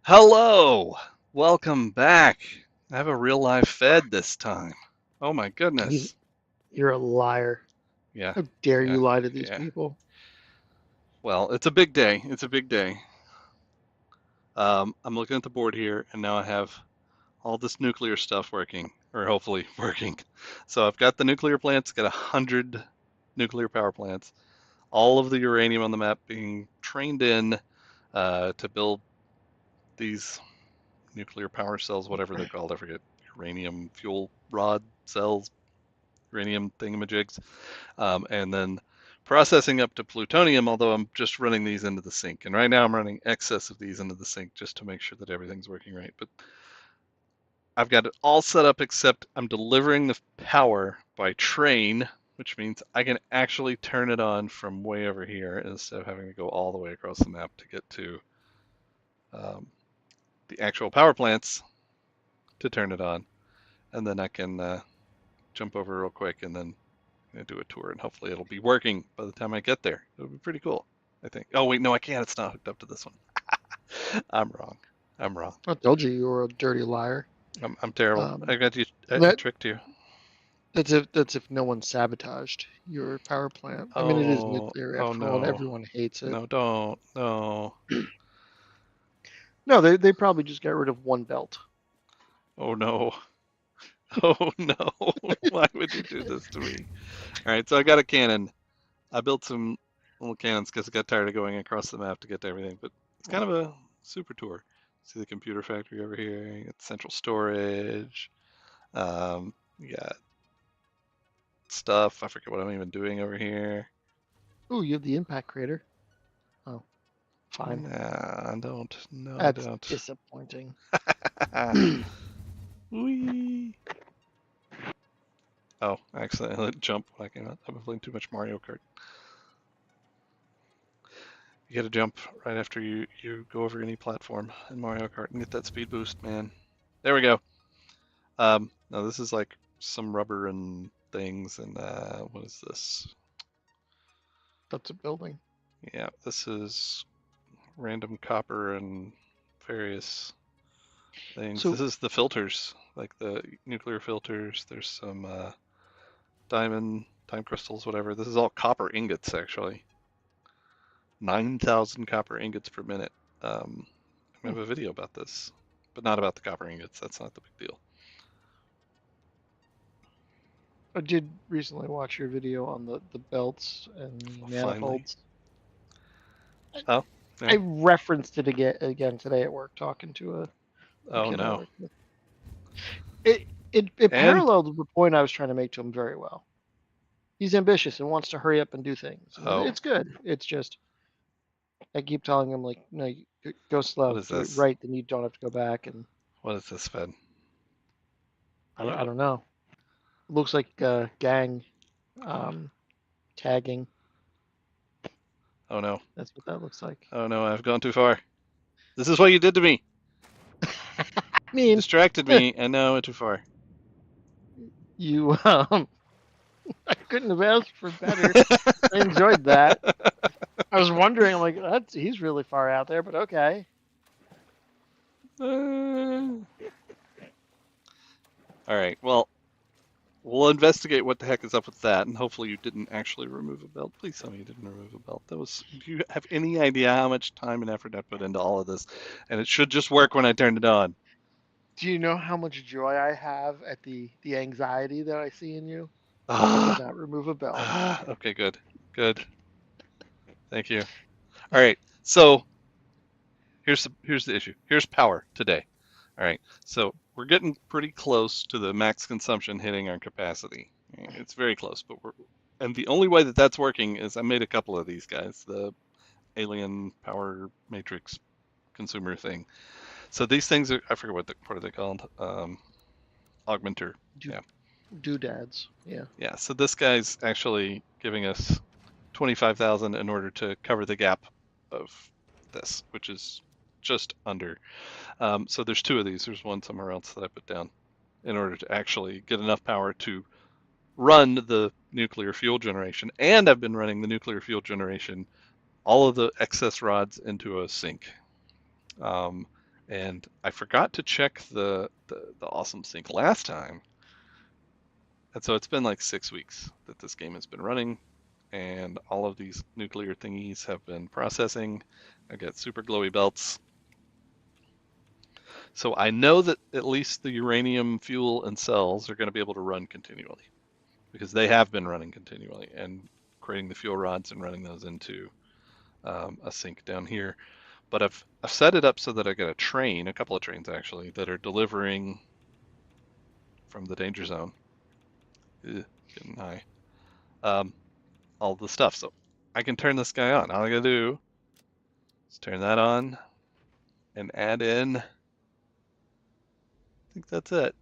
Hello! Welcome back. I have a real live Fed this time. Oh my He's, goodness. you're a liar. Yeah, How dare yeah, you lie to these yeah. people? Well, it's a big day. It's a big day. I'm looking at the board here, and now I have all this nuclear stuff working, or hopefully working. So I've got the nuclear plants, got 100 nuclear power plants, all of the uranium on the map being trained in to build these nuclear power cells, whatever they're called. I forget. Uranium fuel rod cells, uranium thingamajigs, and then processing up to plutonium, although I'm just running these into the sink. And right now I'm running excess of these into the sink just to make sure that everything's working right. But I've got it all set up except I'm delivering the power by train, which means I can actually turn it on from way over here instead of having to go all the way across the map to get to um, the actual power plants to turn it on. And then I can jump over real quick and then do a tour, and hopefully it'll be working by the time I get there. It'll be pretty cool, I think. Oh wait, no, I can't. It's not hooked up to this one. I'm wrong. I'm wrong. I told you were a dirty liar. I'm terrible. Um, I got you. I that tricked you. that's if no one sabotaged your power plant. I mean, it is Oh, nuclear oh after all, and no, everyone hates it. no, don't, no. No, they probably just got rid of one belt. Oh no, oh no. Why would you do this to me? All right, so I got a cannon. I built some little cannons because I got tired of going across the map to get to everything, but it's kind of a super tour. See the computer factory over here, you got central storage, you got stuff. I forget what I'm even doing over here. Ooh, you have the impact crater. Oh, fine. Nah, I don't. No, I That's don't. disappointing. Whee! Oh, I accidentally let jump when I came out. I've been playing too much Mario Kart. You gotta jump right after you go over any platform in Mario Kart and get that speed boost, man. There we go. No, this is like some rubber and things, and what is this? That's a building. Yeah, this is random copper and various things. This So, is the filters, like the nuclear filters. There's some diamond, time crystals, whatever. This is all copper ingots, actually. 9,000 copper ingots per minute. I hmm, have a video about this, but not about the copper ingots. That's not the big deal. I did recently watch your video on the belts and the Finally. manifolds. Oh, I yeah. referenced it again today at work, talking to a Oh kid I no. work with. It And paralleled the point I was trying to make to him very well. He's ambitious and wants to hurry up and do things, and oh, it's good. It's just I keep telling him like, no, go what slow, is do it this? right, then you don't have to go back. And What is this, Fed? I don't know. It looks like gang um, tagging. Oh no. That's what that looks like. Oh no, I've gone too far. This is what you did to me. I You mean, distracted me, and now I went too far. you I couldn't have asked for better. I enjoyed that. I was wondering, I'm like, he's really far out there, but okay. All right. Well, we'll investigate what the heck is up with that, and hopefully you didn't actually remove a belt. Please tell me you didn't remove a belt. That was. Do you have any idea how much time and effort I put into all of this? And it should just work when I turned it on. Do you know how much joy I have at the anxiety that I see in you? I did Ah, not remove a belt. ah. Okay, good, good. Thank you. All right. So here's the issue. Here's power today. All right. So we're getting pretty close to the max consumption hitting our capacity. It's very close, but we're and the only way that that's working is I made a couple of these guys, the alien power matrix consumer thing. So these things are I forget what are they called? Augmenter. Do Yeah. doodads. Yeah. Yeah. So this guy's actually giving us 25,000 in order to cover the gap of this, which is just under. So there's two of these. There's one somewhere else that I put down in order to actually get enough power to run the nuclear fuel generation. And I've been running the nuclear fuel generation, all of the excess rods into a sink. Um, And I forgot to check the awesome sync last time. And so it's been like 6 weeks that this game has been running, and all of these nuclear thingies have been processing. I got super glowy belts. So I know that at least the uranium fuel and cells are going to be able to run continually because they have been running continually and creating the fuel rods and running those into a sink down here. But I've set it up so that I got a couple of trains actually, that are delivering from the danger zone. Ugh, getting high. Um, all the stuff. So I can turn this guy on. All I gotta do is turn that on and add in. I think that's it.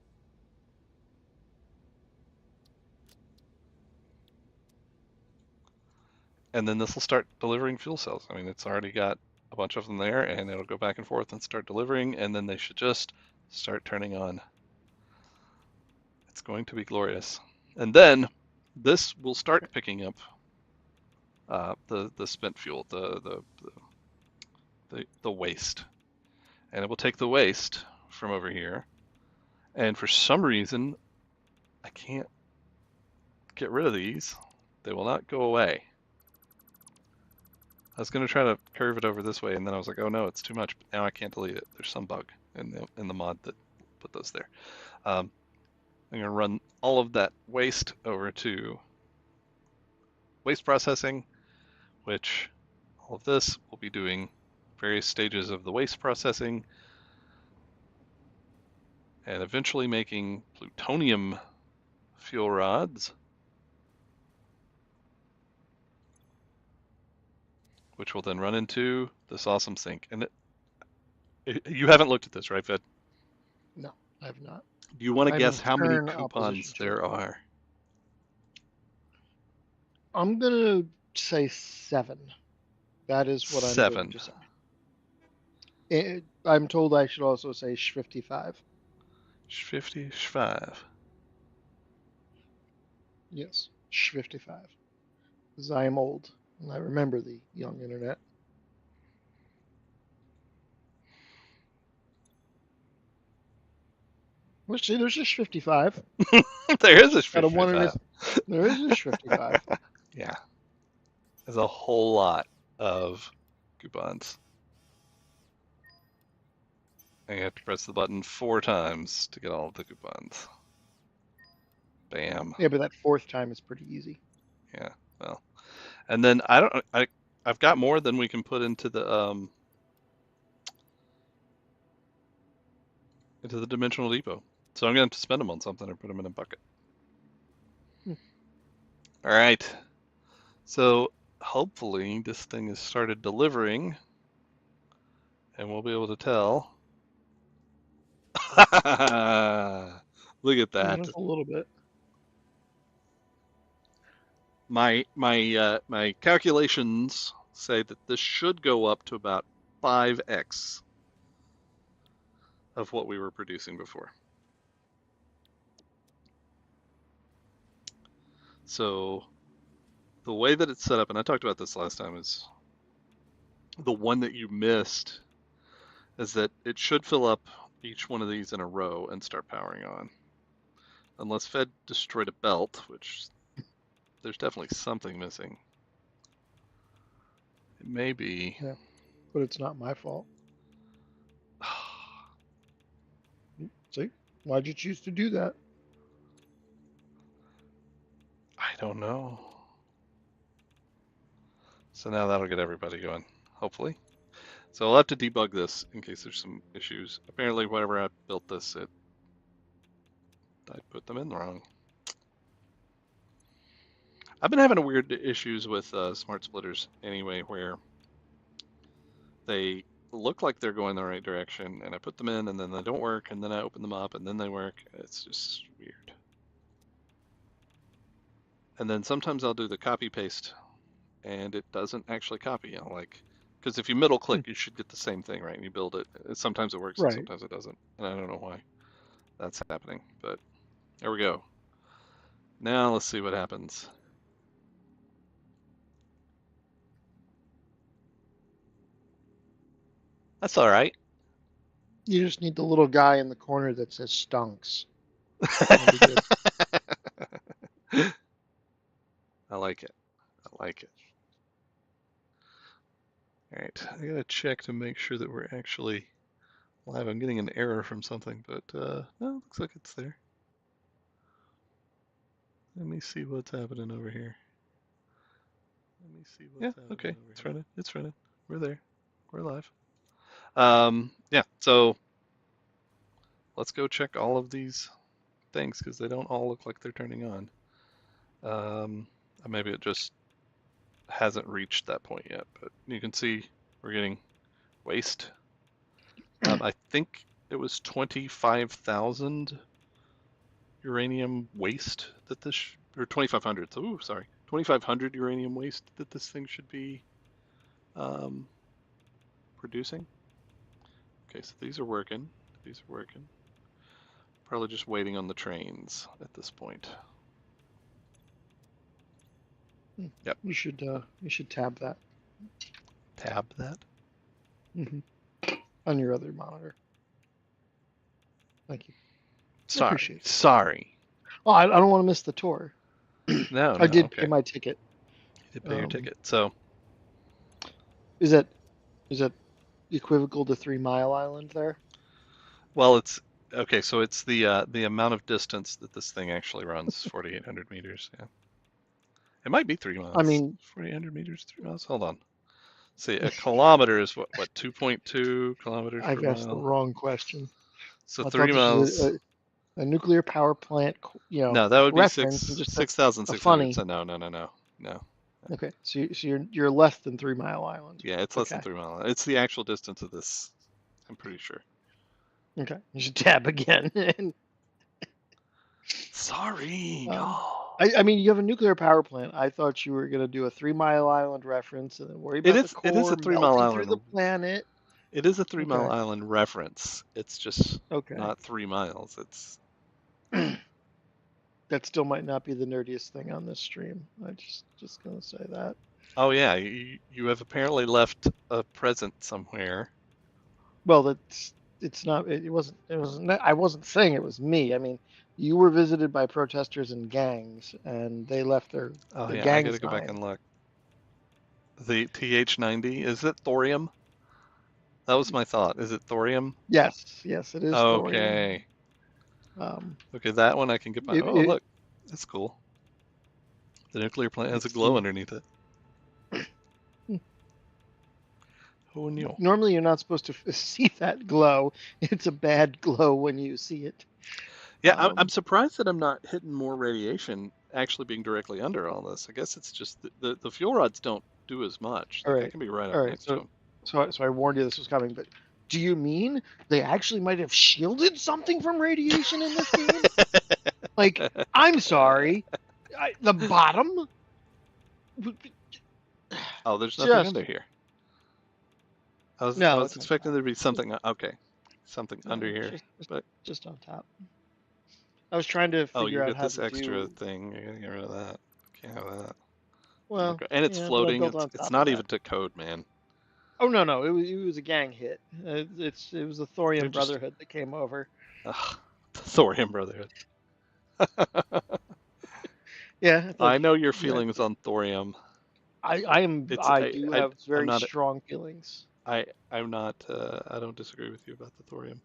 And then this will start delivering fuel cells. I mean, it's already got a bunch of them there, and it'll go back and forth and start delivering, and then they should just start turning on. It's going to be glorious. And then this will start picking up the spent fuel, the waste, and it will take the waste from over here. And for some reason, I can't get rid of these. They will not go away. I was going to try to curve it over this way, and then I was like, oh no, it's too much. But now I can't delete it. There's some bug in the mod that put those there. I'm going to run all of that waste over to waste processing, which all of this will be doing various stages of the waste processing and eventually making plutonium fuel rods, which will then run into this awesome sink. And you haven't looked at this, right, Fed? No, I have not. Do you want to I'm in guess how many stern opposition coupons to there it. are? I'm gonna say 7. That is what I'm going 7. to say. I'm told I should also say 55. 55. Yes, 55. Because I am old and I remember the young internet. Well, see, there's just 55. There is a Out of 1 in a, 55. there is just 55. Yeah, there's a whole lot of coupons. And you have to press the button 4 times to get all of the coupons. Bam. Yeah, but that 4th time is pretty easy. Yeah, well. And then I've got more than we can put into the dimensional depot. So I'm going to spend them on something or put them in a bucket. Hmm. All right. So hopefully this thing has started delivering and we'll be able to tell. Look at that. Just a little bit. My calculations say that this should go up to about 5x of what we were producing before. So the way that it's set up, and I talked about this last time, is the one that you missed is that it should fill up each one of these in a row and start powering on. Unless Fed destroyed a belt, which there's definitely something missing. It may be. Yeah, but it's not my fault. See, why'd you choose to do that? I don't know. So now that'll get everybody going, hopefully. So I'll have to debug this in case there's some issues. Apparently, whenever I built this, I put them in wrong. I've been having weird issues with smart splitters anyway, where they look like they're going the right direction, and I put them in, and then they don't work, and then I open them up, and then they work. It's just weird. And then sometimes I'll do the copy paste, and it doesn't actually copy. Because if you middle click, you should get the same thing, right? And you build it. Sometimes it works, and Right. sometimes it doesn't. And I don't know why that's happening, but there we go. Now let's see what happens. That's all right. You just need the little guy in the corner that says stunks. That'll be good. I like it. I like it. All right, I gotta check to make sure that we're actually live. I'm getting an error from something, but no, looks like it's there. Let me see what's happening over here. Yeah, okay, it's running. It's running. We're there. We're live. Yeah, so let's go check all of these things because they don't all look like they're turning on. Maybe it just hasn't reached that point yet, but you can see we're getting waste. I think it was 25,000 uranium waste that this, or 2,500. So, ooh, sorry, 2,500 uranium waste that this thing should be producing. Okay, so these are working. These are working. Probably just waiting on the trains at this point. Yep. You should tab that. Tab that. On your other monitor. Thank you. Sorry. Sorry. Oh, I don't want to miss the tour. No, I did okay. pay my ticket. You did pay your ticket. So is that equivocal to 3 Mile Island there? well, it's okay. So it's the amount of distance that this thing actually runs, 4,800 meters. Yeah, it might be 3 miles. I mean, 4,800 meters, 3 miles. Hold on. See, a kilometer is what 2.2 kilometers per I've mile. asked the wrong question. So I 3 miles. A nuclear power plant, No, that would be reference, 6,600. So no. Okay, so you're less than 3 Mile Island. Yeah, it's less than 3 miles. It's the actual distance of this. I'm pretty sure. Okay, you should tab again. Sorry. I mean, you have a nuclear power plant. I thought you were going to do a 3 Mile Island reference and then worry about the core It is a 3 Mile melting Island. through the planet. It is a 3 Mile Island reference. It's just not 3 miles. It's that still might not be the nerdiest thing on this stream. I'm just going to say that. Oh yeah, you have apparently left a present somewhere. Well, it's not. It wasn't. I wasn't saying it was me. I mean, you were visited by protesters and gangs, and they left their gang I gotta sign. go back and look. The TH90, is it thorium? That was my thought. Is it thorium? Yes, it is okay. thorium. Okay, that one I can get by. Look, that's cool. The nuclear plant has a glow underneath it. Who knew? Normally, you're not supposed to see that glow. It's a bad glow when you see it. Yeah, I'm surprised that I'm not hitting more radiation actually being directly under all this. I guess it's just the fuel rods don't do as much. Like, I can be right up next to them. So I warned you this was coming, but do you mean they actually might have shielded something from radiation in this game? Like, I'm sorry, the bottom? Oh, there's nothing under here. I was expecting there to be something. Okay, something under here, but just on top. I was trying to figure out how to this extra thing. You're gonna get rid of that. Can't have that. Well, and it's floating. It's not even to code, man. Oh no! It was a gang hit. It was the Thorium Brotherhood that came over. The Thorium Brotherhood. Yeah. I know your feelings on thorium. I do have very strong feelings. I'm not. I don't disagree with you about the thorium.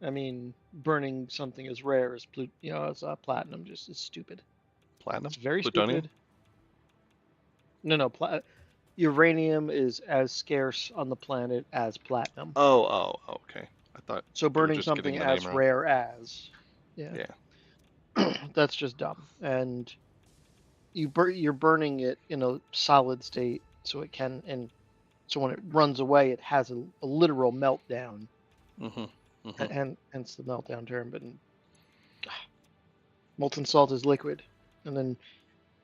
I mean, burning something as rare as as platinum just is stupid. Platinum? It's very Plutonium? stupid. No. Uranium is as scarce on the planet as platinum. Oh, okay. I thought so. Burning something as rare as. Yeah. That's just dumb. And you're burning it in a solid state, so it can, and so when it runs away, it has a literal meltdown. And hence the meltdown term. But molten salt is liquid, and then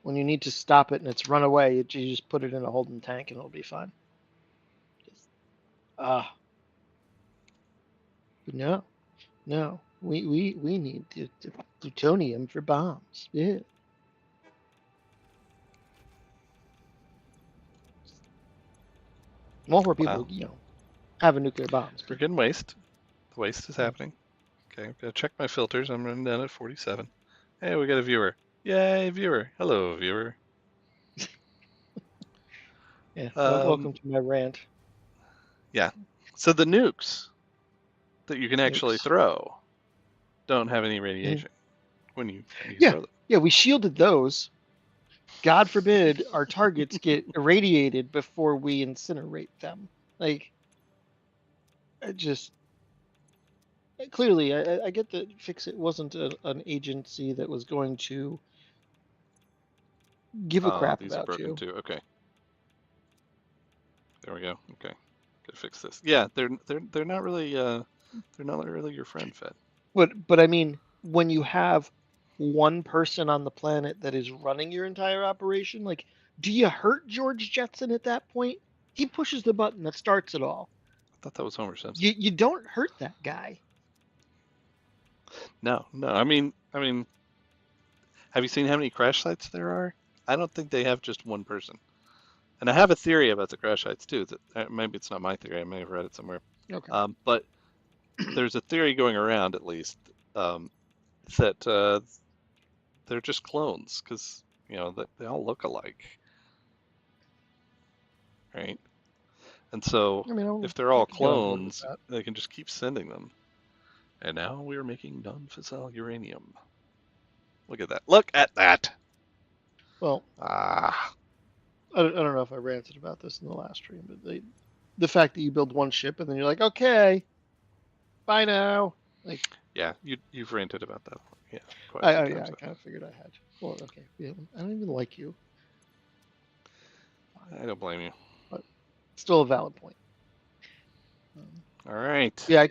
when you need to stop it and it's run away, you just put it in a holding tank and it'll be fine. But no, we need the plutonium for bombs. Yeah. More people, having nuclear bombs. We're getting waste. The waste is happening. Okay, I've got to check my filters. I'm running down at 47. Hey, we got a viewer. Yay, viewer. Hello, viewer. Yeah, welcome to my rant. Yeah. So the nukes that you can actually throw don't have any radiation when you throw them. Yeah, we shielded those. God forbid our targets get irradiated before we incinerate them. Like, clearly, I get that Fix It wasn't an agency that was going to give a crap These are about broken you. too. Okay. There we go. Okay. Gotta fix this. Yeah, they're not really your friend, Fed. But I mean, when you have one person on the planet that is running your entire operation, like, do you hurt George Jetson at that point? He pushes the button that starts it all. I thought that was Homer Simpson. You don't hurt that guy. No. I mean, have you seen how many crash sites there are? I don't think they have just one person. And I have a theory about the crash sites too. That maybe it's not my theory. I may have read it somewhere. Okay. But there's a theory going around, at least, that they're just clones because they all look alike, right? And so if they're all clones, they can just keep sending them. And now we're making non-fissile uranium. Look at that. Look at that. Well, I don't know if I ranted about this in the last stream, but the fact that you build one ship and then you're like, okay, bye now. Like, yeah, you've ranted about that. Yeah, I kind of figured I had. Well, okay, yeah, I don't even like you. I don't blame you. But still a valid point. All right. Yeah,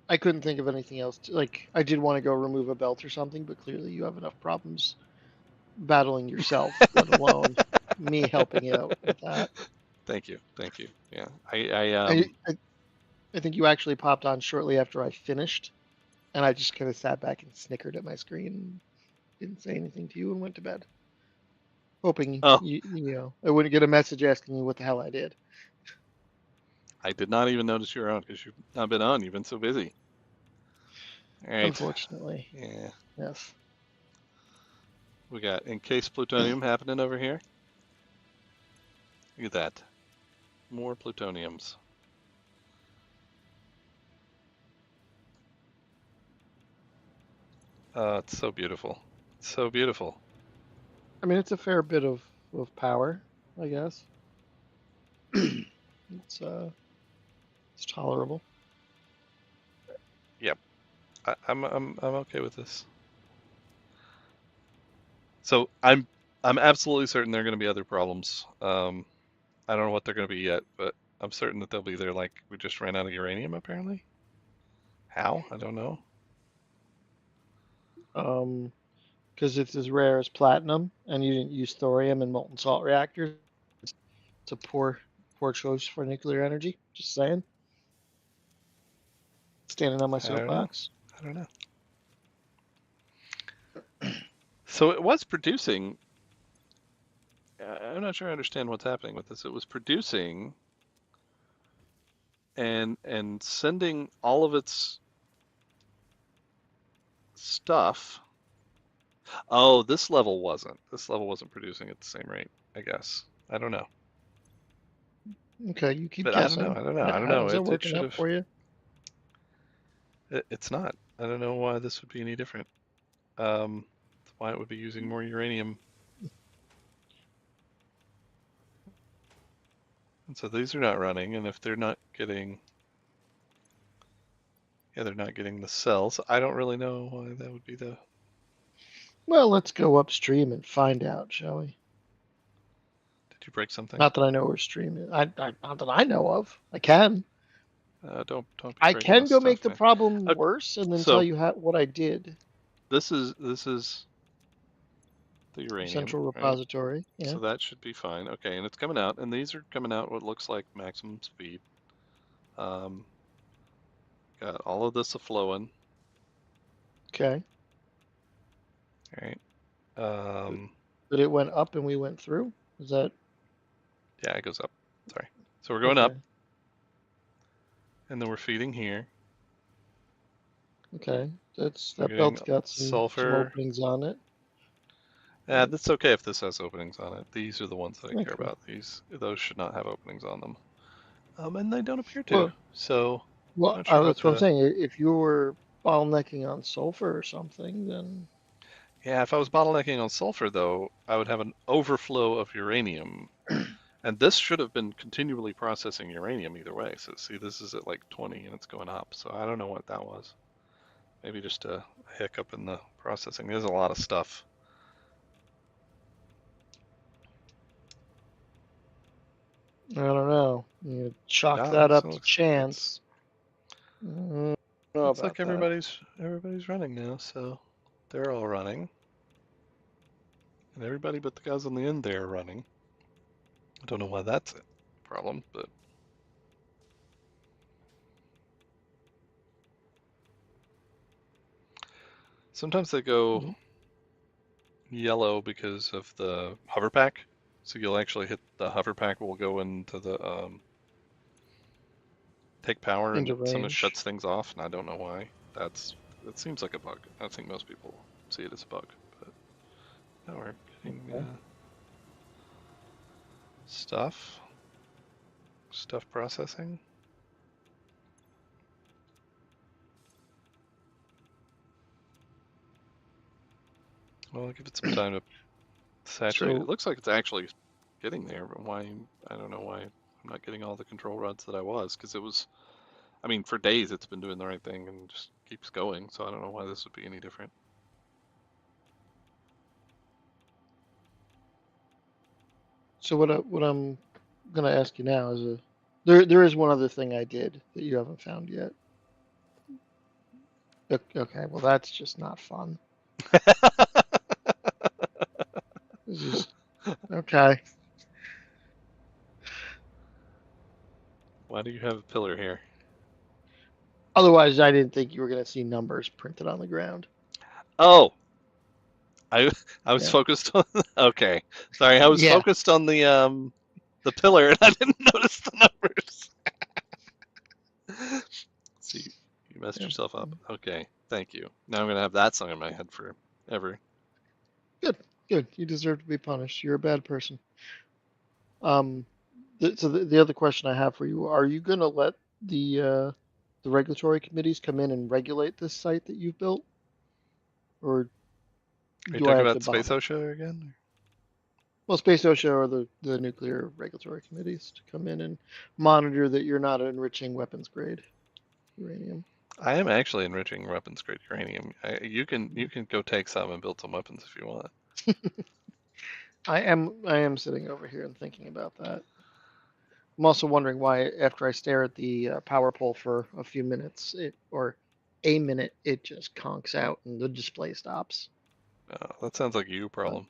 I couldn't think of anything else. Like, I did want to go remove a belt or something, but clearly you have enough problems battling yourself, let alone me helping you out with that. Thank you. Yeah, I think you actually popped on shortly after I finished, and I just kind of sat back and snickered at my screen, didn't say anything to you, and went to bed, hoping you I wouldn't get a message asking you what the hell I did. I did not even notice you were on because you've not been on. You've been so busy. All right. Unfortunately. Yeah. Yes. We got encased plutonium happening over here. Look at that. More plutoniums. It's so beautiful. So beautiful. I mean, it's a fair bit of power, I guess. It's tolerable. Yep. I'm okay with this. So I'm absolutely certain there are going to be other problems. I don't know what they're going to be yet, but I'm certain that they'll be there. Like we just ran out of uranium, apparently. How? I don't know. Because it's as rare as platinum, and you didn't use thorium in molten salt reactors. It's a poor choice for nuclear energy. Just saying. Standing on my soapbox. I don't know. So it was producing. I'm not sure I understand what's happening with this. It was producing and sending all of its stuff. Oh, this level wasn't. This level wasn't producing at the same rate, I guess. I don't know. Okay, you keep but guessing. I don't know. How's it working out for you? It's not. I don't know why this would be any different. Why it would be using more uranium. And so these are not running, and if they're not getting, they're not getting the cells. I don't really know why that would be the. Well, let's go upstream and find out, shall we? Did you break something? Not that I know where stream is. Not that I know of. I can. Don't. I can go make the problem worse and then tell you what I did. This is the uranium central repository. Right? Yeah. So that should be fine. Okay, and it's coming out, and these are coming out what looks like maximum speed. Got all of this a flowing. Okay. All right. But it went up and we went through? Is that? Yeah, it goes up. Sorry. So we're going up. and then we're feeding here. Okay, that belt's got some openings on it. Yeah, that's okay if this has openings on it. These are the ones that I care about. Those should not have openings on them. And they don't appear to. So, that's what I'm saying. If you were bottlenecking on sulfur or something, then yeah, if I was bottlenecking on sulfur, though, I would have an overflow of uranium. And this should have been continually processing uranium either way. So see, this is at like 20 and it's going up. So I don't know what that was. Maybe just a hiccup in the processing. There's a lot of stuff. I don't know. You chalk that up to chance. Looks like everybody's running now, so they're all running. And everybody but the guys on the end there are running. I don't know why that's a problem, but sometimes they go yellow because of the hover pack. So you'll actually hit the hover pack will go into the take power and someone shuts things off, and I don't know why. That seems like a bug. I think most people see it as a bug, but now we're getting stuff processing. Well, I'll give it some time to saturate. It looks like it's actually getting there, but why? I don't know why I'm not getting all the control rods that I was, because it was, I mean, for days it's been doing the right thing and just keeps going, so I don't know why this would be any different. So what I'm gonna ask you now is there is one other thing I did that you haven't found yet. Okay, well that's just not fun. This is okay. Why do you have a pillar here? Otherwise, I didn't think you were gonna see numbers printed on the ground. Oh, I was focused on. Okay, sorry, I was focused on the pillar and I didn't notice the numbers. See, you messed yourself up. Okay, thank you. Now I'm gonna have that song in my head forever. Good. You deserve to be punished. You're a bad person. So the other question I have for you: are you gonna let the regulatory committees come in and regulate this site that you've built, or are you talking about Space OSHA again? Well, Space OSHA or the nuclear regulatory committees to come in and monitor that you're not enriching weapons grade uranium. I am actually enriching weapons grade uranium. You can go take some and build some weapons if you want. I am sitting over here and thinking about that. I'm also wondering why, after I stare at the power pole for a few minutes, a minute, it just conks out and the display stops. Oh, that sounds like you problem.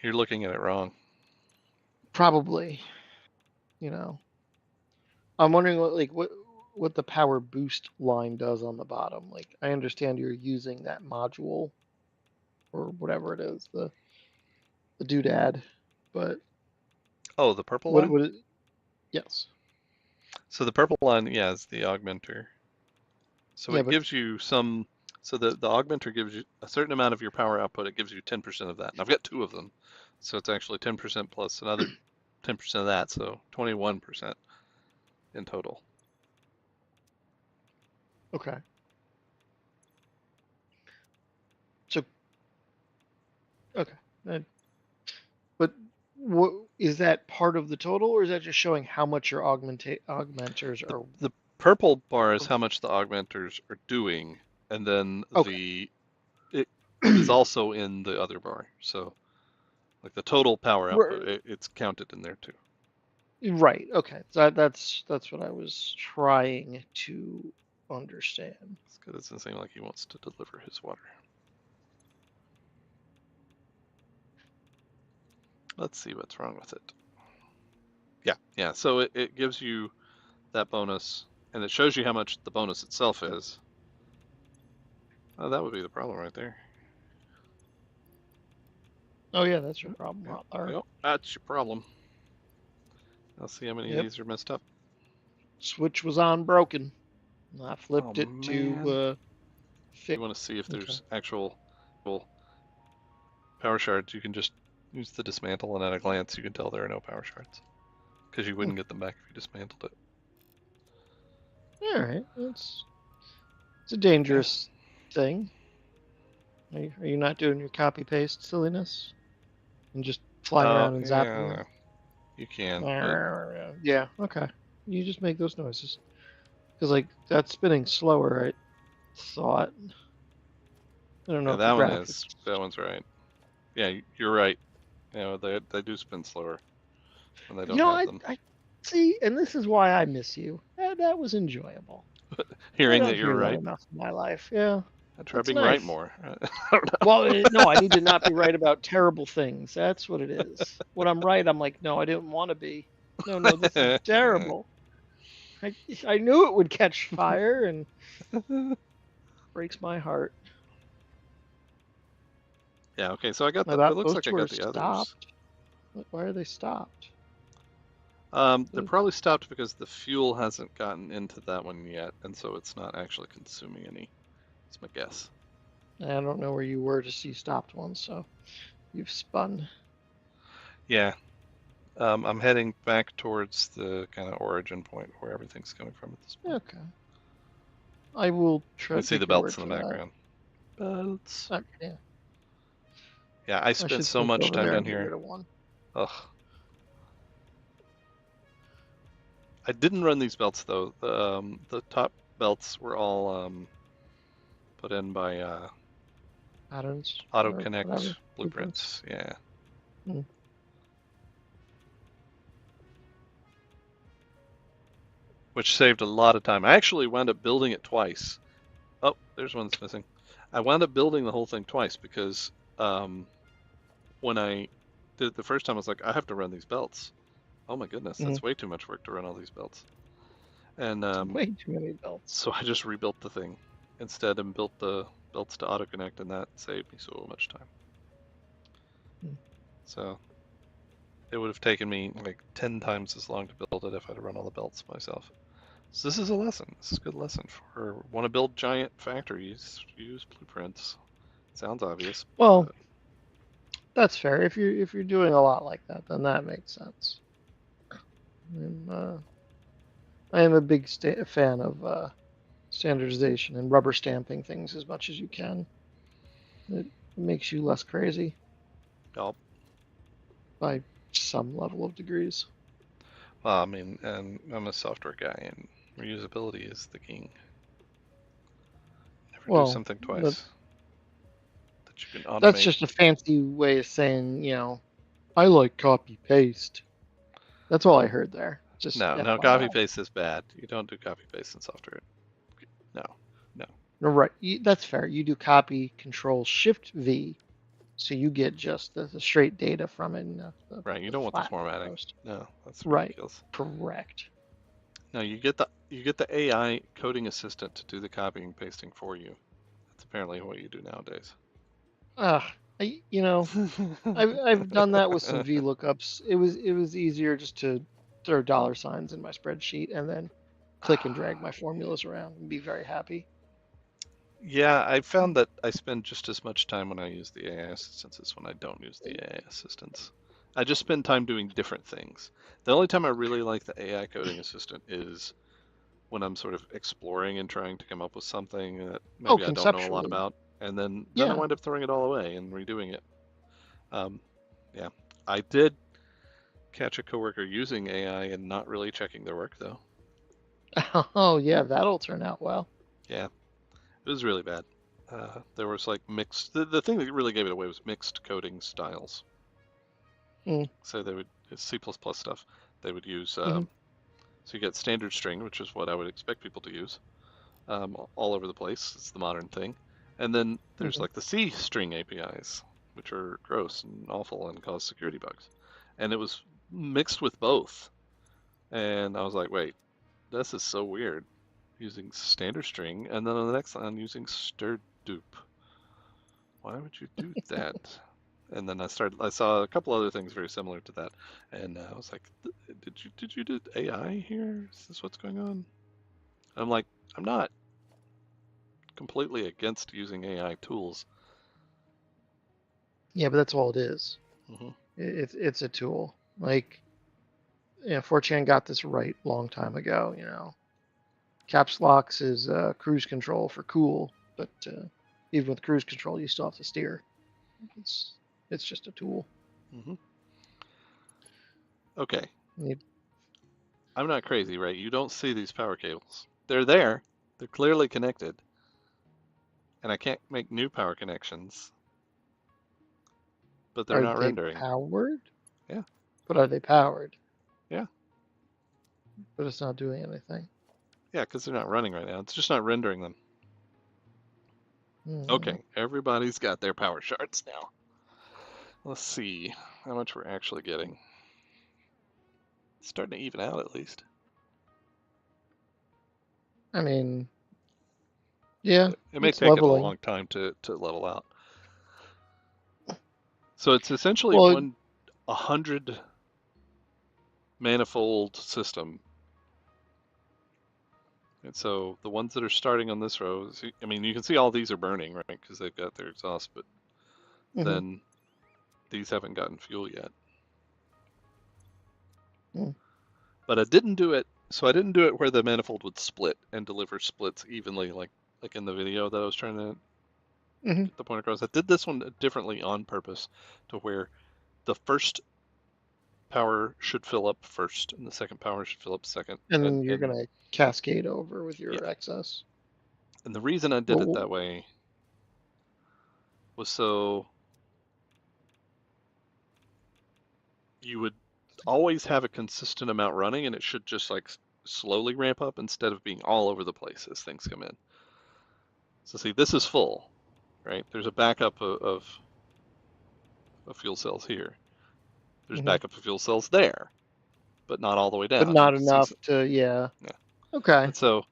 You're looking at it wrong. Probably. I'm wondering what the power boost line does on the bottom. Like, I understand you're using that module or whatever it is, the doodad, but oh, the purple line? Yes. So the purple line, is the augmenter. So it gives you some. So the augmenter gives you a certain amount of your power output. It gives you 10% of that. And I've got 2 of them, so it's actually 10% plus another 10% of that, so 21% in total. Okay. So, okay. But what is that part of the total, or is that just showing how much your augmenters are? The purple bar is how much the augmenters are doing, and then it is also in the other bar. So, like the total power output, it's counted in there too. Right. Okay. So that's what I was trying to understand. It's good. It doesn't seem like he wants to deliver his water. Let's see what's wrong with it. Yeah. So it gives you that bonus, and it shows you how much the bonus itself is. Oh, that would be the problem right there. Oh yeah, that's your problem. Yep, that's your problem. I'll see how many of these are messed up. switch was on broken. I flipped it man. to fix. You want to see if there's actual power shards? You can just use the dismantle, and at a glance, you can tell there are no power shards because you wouldn't get them back if you dismantled it. All right, it's a dangerous thing. Are you not doing your copy paste silliness and just flying around and zapping them? You can. Yeah, okay. You just make those noises. Because, like, that's spinning slower, I thought. I don't know if that the one graphics... is. That one's right. Yeah, you're right. They do spin slower when they don't have them. I see, and this is why I miss you. That was enjoyable. Hearing that you're right. That enough in my life, yeah. I try being right more. Well, no, I need to not be right about terrible things. That's what it is. When I'm right, I'm like, no, I didn't want to be. No, this is terrible. I knew it would catch fire, and breaks my heart. Yeah, okay, so I got the. It looks like I got the others. Why are they stopped? They're probably stopped because the fuel hasn't gotten into that one yet, and so it's not actually consuming any. That's my guess. I don't know where you were to see stopped ones, so you've spun. Yeah. I'm heading back towards the kind of origin point where everything's coming from at this point. Okay. I will try to see the belts in the background. Belts. Yeah. Yeah, I spent so much time down here. Ugh. I didn't run these belts though. The top belts were all put in by patterns. Auto Connect blueprints. Yeah. Which saved a lot of time. I actually wound up building it twice. Oh, there's one that's missing. I wound up building the whole thing twice because when I did it the first time, I was like, I have to run these belts. Oh my goodness, that's way too much work to run all these belts. And way too many belts. So I just rebuilt the thing instead and built the belts to auto-connect, and that saved me so much time. So it would have taken me like 10 times as long to build it if I'd run all the belts myself. So this is a lesson. This is a good lesson for want to build giant factories. Use blueprints. Sounds obvious. Well, that's fair. If you're doing a lot like that, then that makes sense. I am a big fan of standardization and rubber stamping things as much as you can. It makes you less crazy. Yep. By some level of degrees. Well, I mean, and I'm a software guy, and reusability is the king. Never do something twice. That you can automate. That's just a fancy way of saying, I like copy paste. That's all I heard there. Just no, copy paste is bad. You don't do copy paste in software. No. No, right. That's fair. You do copy, Control, Shift V, so you get just the straight data from it. Right. You don't want the formatting. Post. No, that's ridiculous. Right. Correct. No, you get the AI coding assistant to do the copying and pasting for you. That's apparently what you do nowadays. I've done that with some VLOOKUPs. It was easier just to throw dollar signs in my spreadsheet and then click and drag my formulas around and be very happy. Yeah, I found that I spend just as much time when I use the AI assistants as when I don't use the AI assistants. I just spend time doing different things. The only time I really like the AI coding assistant is when I'm sort of exploring and trying to come up with something that maybe I don't know a lot about, and then I wind up throwing it all away and redoing it. Yeah, I did catch a coworker using AI and not really checking their work though. Oh yeah, that'll turn out well. Yeah, it was really bad. There was like mixed. The thing that really gave it away was mixed coding styles. So they would C++ stuff. They would use. So you get standard string, which is what I would expect people to use, all over the place. It's the modern thing. And then there's like the C string APIs, which are gross and awful and cause security bugs. And it was mixed with both. And I was like, wait, this is so weird. Using standard string, and then on the next line using stir dupe. Why would you do that? And then I saw a couple other things very similar to that, and I was like, did you do AI here? Is this what's going on? And I'm like, I'm not completely against using AI tools. Yeah, but that's all it is. Mm-hmm. It's a tool. Like, 4chan got this right a long time ago. Caps locks is cruise control for cool, but even with cruise control, you still have to steer. It's just a tool. Mm-hmm. Okay. You, I'm not crazy, right? You don't see these power cables. They're there. They're clearly connected. And I can't make new power connections. But they're are not they rendering. powered? Yeah. But are they powered? Yeah. But it's not doing anything. Yeah, because they're not running right now. It's just not rendering them. Okay, everybody's got their power charts now. Let's see how much we're actually getting. It's starting to even out at least. I mean, yeah, it may it's take it a leveling. long time to level out. So it's essentially Well, 100 manifold system. And so the ones that are starting on this row, I mean, you can see all these are burning, right? Because they've got their exhaust, but then these haven't gotten fuel yet. But I didn't do it. So I didn't do it where the manifold would split and deliver splits evenly, like in the video that I was trying to get the point across. I did this one differently on purpose, to where the first power should fill up first, and the second power should fill up second. And then you're going to cascade over with your excess. And the reason I did it that way was so you would always have a consistent amount running, and it should just like slowly ramp up instead of being all over the place as things come in. So see, this is full, right? There's a backup of fuel cells here. There's backup of fuel cells there, but not all the way down. But not enough to, yeah. Okay. And so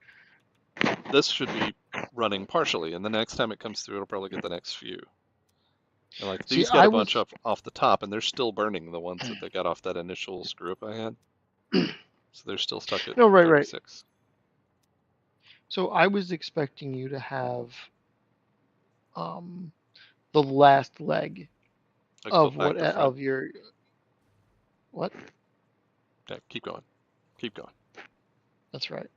this should be running partially, and the next time it comes through, it'll probably get the next few. And like these got a bunch up off the top, and they're still burning the ones that they got off that initial screw up I had. So they're still stuck at 36. Right. So I was expecting you to have the last leg of what of your what? Okay, keep going. Keep going. That's right.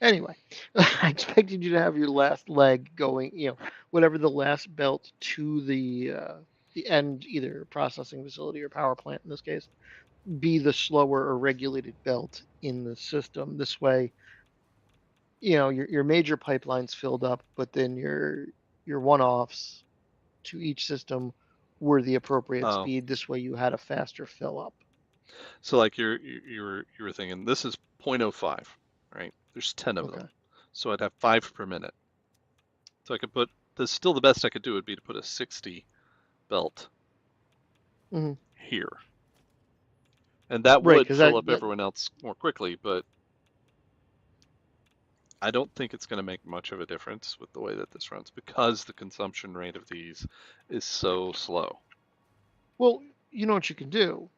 Anyway, I expected you to have your last leg going, whatever the last belt to the end, either processing facility or power plant in this case, be the slower or regulated belt in the system. This way, your major pipelines filled up, but then your one-offs to each system were the appropriate speed. This way, you had a faster fill up. So like you were thinking, this is 0.05, right? There's 10 of them, so I'd have 5 per minute. So I could put still the best I could do would be to put a 60 belt here, and that would fill up everyone else more quickly. But I don't think it's going to make much of a difference with the way that this runs, because the consumption rate of these is so slow. Well, you know what you can do,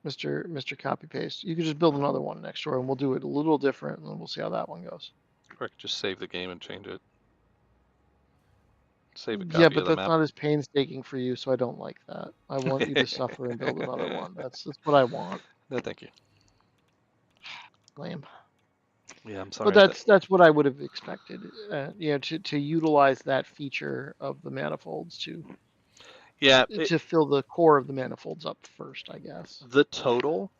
Mr. Copy Paste. You could just build another one next door, and we'll do it a little different, and then we'll see how that one goes. Or I could just save the game and change it. Save a copy of the map. Yeah, but that's map. not as painstaking for you, so I don't like that. I want you to suffer and build another one. That's what I want. No, thank you. Lame. Yeah, I'm sorry. But that's what I would have expected. To utilize that feature of the manifolds to fill the core of the manifolds up first, I guess. The total.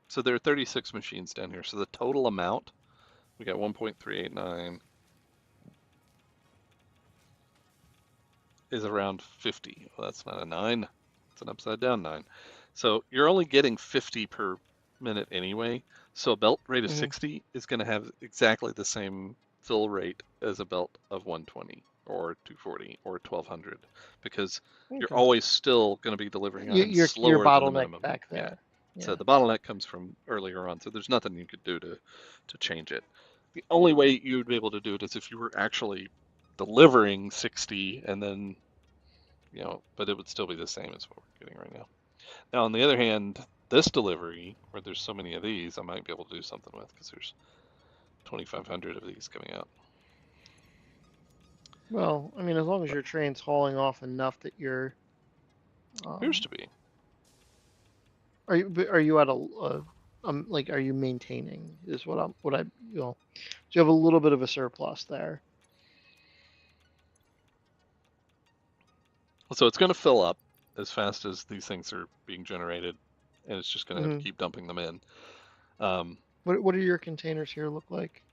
So there are 36 machines down here. So the total amount, we got 1.389 is around 50. Well, that's not a 9. It's an upside down 9. So you're only getting 50 per minute anyway. So a belt rate of 60 is going to have exactly the same fill rate as a belt of 120 or 240 or 1200, because you're always still going to be delivering on slower your bottleneck than the minimum. Back there. Yeah. So the bottleneck comes from earlier on. So there's nothing you could do to change it. The only way you would be able to do it is if you were actually delivering 60 and then but it would still be the same as what we're getting right now. Now, on the other hand, this delivery, where there's so many of these, I might be able to do something with, because there's 2,500 of these coming out. Well, I mean, as long as your train's hauling off enough that you're. Appears to be. Are you at like, are you maintaining? Is what I do you have a little bit of a surplus there? So it's going to fill up as fast as these things are being generated, and it's just going to have to keep dumping them in. What do your containers here look like?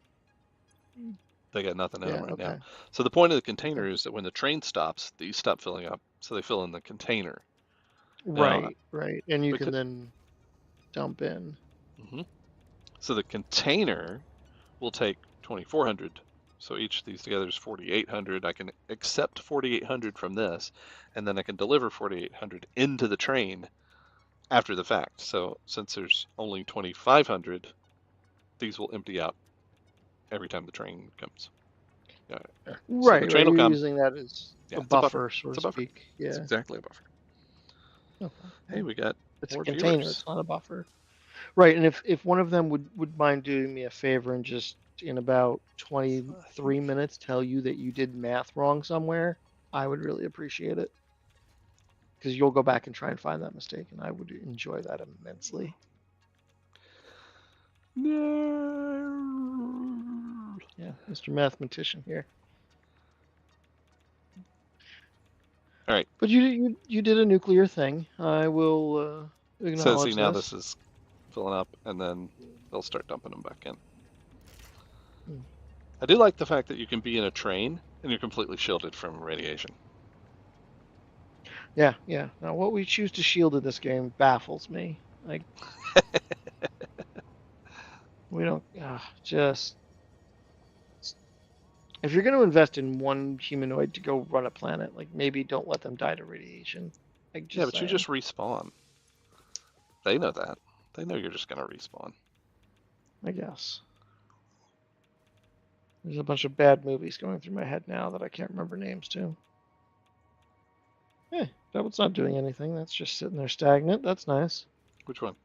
They got nothing in them right now. So the point of the container is that when the train stops, these stop filling up, so they fill in the container. Right, right, and you can then dump in. So the container will take 2,400. So each of these together is 4,800. I can accept 4,800 from this, and then I can deliver 4,800 into the train after the fact. So since there's only 2,500, these will empty out every time the train comes. Right, so the train will come. Using that as a buffer, so to speak. Yeah, it's exactly a buffer. Okay. Hey, we got it's a container. Viewers. It's not a buffer. Right, and if one of them would mind doing me a favor and just in about 23 minutes tell you that you did math wrong somewhere, I would really appreciate it. Because you'll go back and try and find that mistake, and I would enjoy that immensely. No. Yeah, Mr. Mathematician here. All right. But you did a nuclear thing. I will acknowledge so see, now this is filling up, and then they'll start dumping them back in. I do like the fact that you can be in a train and you're completely shielded from radiation. Yeah, yeah. Now, what we choose to shield in this game baffles me. Like, we don't just. If you're going to invest in one humanoid to go run a planet, like maybe don't let them die to radiation. Like, just yeah, but you just respawn. They know that. They know you're just going to respawn. I guess. There's a bunch of bad movies going through my head now that I can't remember names to. That one's not doing anything. That's just sitting there stagnant. That's nice. Which one?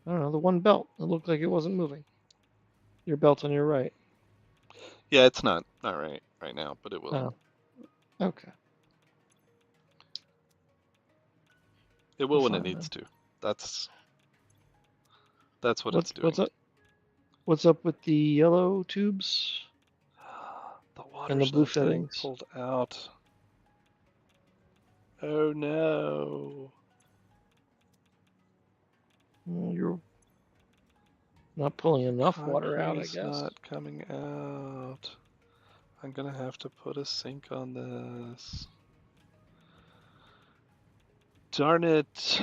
I don't know. The one belt. It looked like it wasn't moving. Your belt on your right. Yeah, it's not right now, but it will. Oh. Okay. It will when it needs to. That's what it's doing. What's up with the yellow tubes? The water and the blue fittings pulled out. Oh no. You're not pulling enough water out, I guess. It's not coming out. I'm gonna have to put a sink on this. Darn it.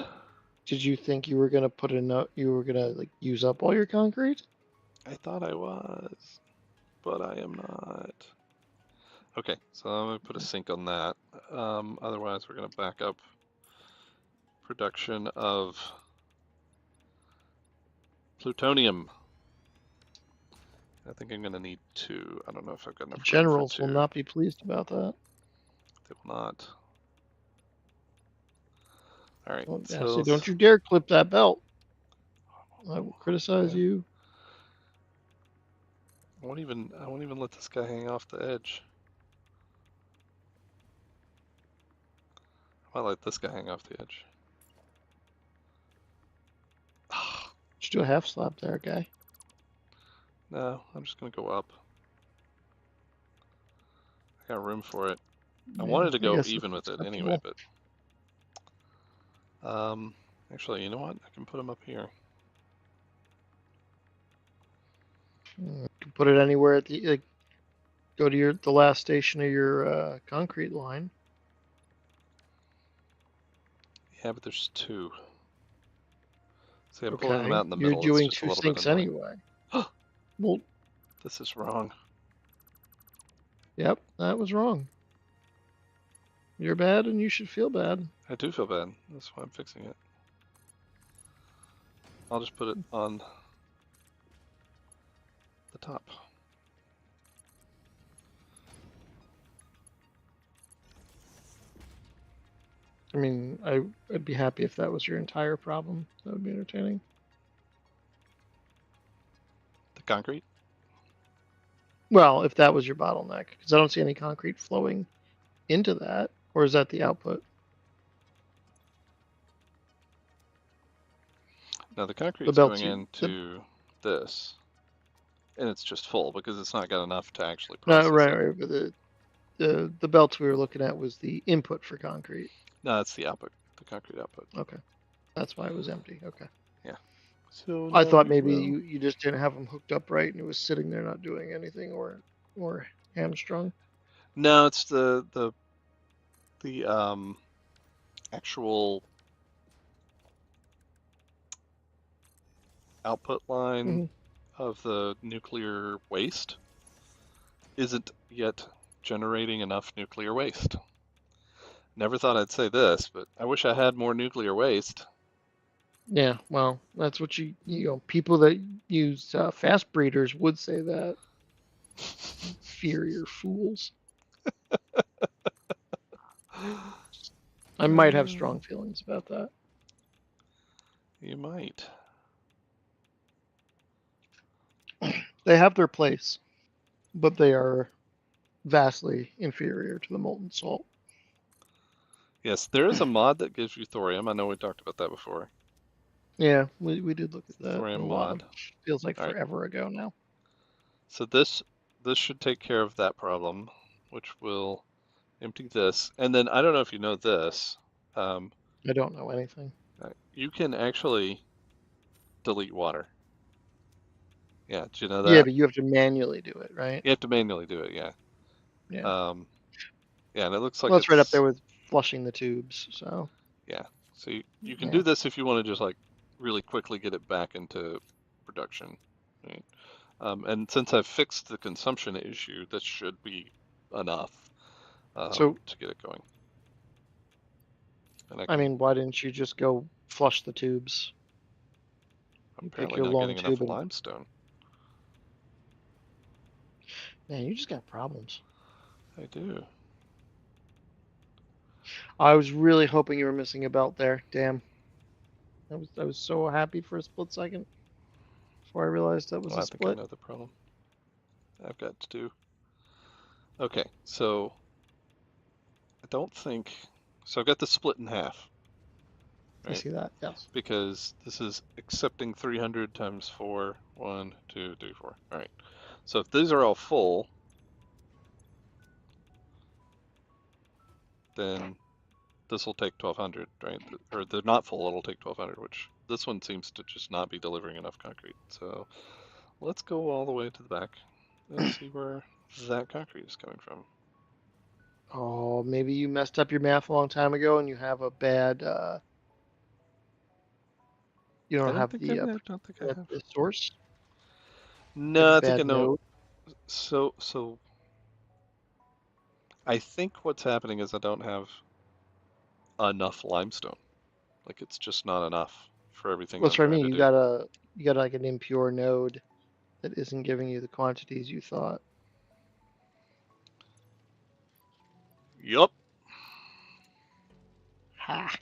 Did you think you were gonna put enough? You were gonna like use up all your concrete? I thought I was, but I am not. Okay, so I'm gonna put a sink on that. Otherwise, we're gonna back up production of plutonium. I think I'm gonna need 2. I don't know if I've got enough. Generals will not be pleased about that. They will not. All right. So don't you dare clip that belt. I will criticize you. I won't even let this guy hang off the edge. I might let this guy hang off the edge. Just do a half slab there, guy. No, I'm just gonna go up. I got room for it. I wanted to go even with it anyway, but actually, you know what? I can put them up here. You can put it anywhere at the go to the last station of your concrete line. Yeah, but there's 2. See, I'm pulling them out in the middle. You're doing 2 sinks anyway. Well, this is wrong. Yep, that was wrong. You're bad, and you should feel bad. I do feel bad. That's why I'm fixing it. I'll just put it on the top. I mean, I'd be happy if that was your entire problem. That would be entertaining. The concrete? Well, if that was your bottleneck, because I don't see any concrete flowing into that, or is that the output? Now the concrete's going into this, and it's just full because it's not got enough to actually process right. But the belts we were looking at was the input for concrete. No, that's the output, the concrete output. Okay, that's why it was empty. Okay. Yeah. So I thought maybe you just didn't have them hooked up right, and it was sitting there not doing anything, or hamstrung. No, it's the actual output line of the nuclear waste isn't yet generating enough nuclear waste. Never thought I'd say this, but I wish I had more nuclear waste. Yeah, well, that's what you know, people that use fast breeders would say that. Inferior fools. I might have strong feelings about that. You might. They have their place, but they are vastly inferior to the molten salt. Yes, there is a mod that gives you thorium. I know we talked about that before. Yeah, we did look at that. Thorium mod. Feels like forever ago now. So this should take care of that problem, which will empty this. And then I don't know if you know this. I don't know anything. You can actually delete water. Yeah, did you know that? Yeah, but you have to manually do it, right? You have to manually do it, yeah. Yeah. Yeah, and it looks like it's right up there with flushing the tubes, so. Yeah, so you can do this if you want to just like really quickly get it back into production, right? And since I've fixed the consumption issue, this should be enough to get it going. And I mean, why didn't you just go flush the tubes? Apparently not getting enough limestone. Man, you just got problems. I do. I was really hoping you were missing a belt there. Damn. I was so happy for a split second before I realized that was a split. I think I know the problem. I've got to do. Okay, so I don't think so. I've got the split in half. Right? I see that. Yes. Because this is accepting 300 times 4. 1, 2, 3, 4. All right. So if these are all full, then this will take 1200, right? Or they're not full, it'll take 1200, which this one seems to just not be delivering enough concrete. So let's go all the way to the back and see where that concrete is coming from. Oh, maybe you messed up your math a long time ago and you have a bad, you don't have the source? No, I think I know. So I think what's happening is I don't have enough limestone. Like it's just not enough for everything. That's what I mean. You got like an impure node that isn't giving you the quantities you thought. Yup. Ha.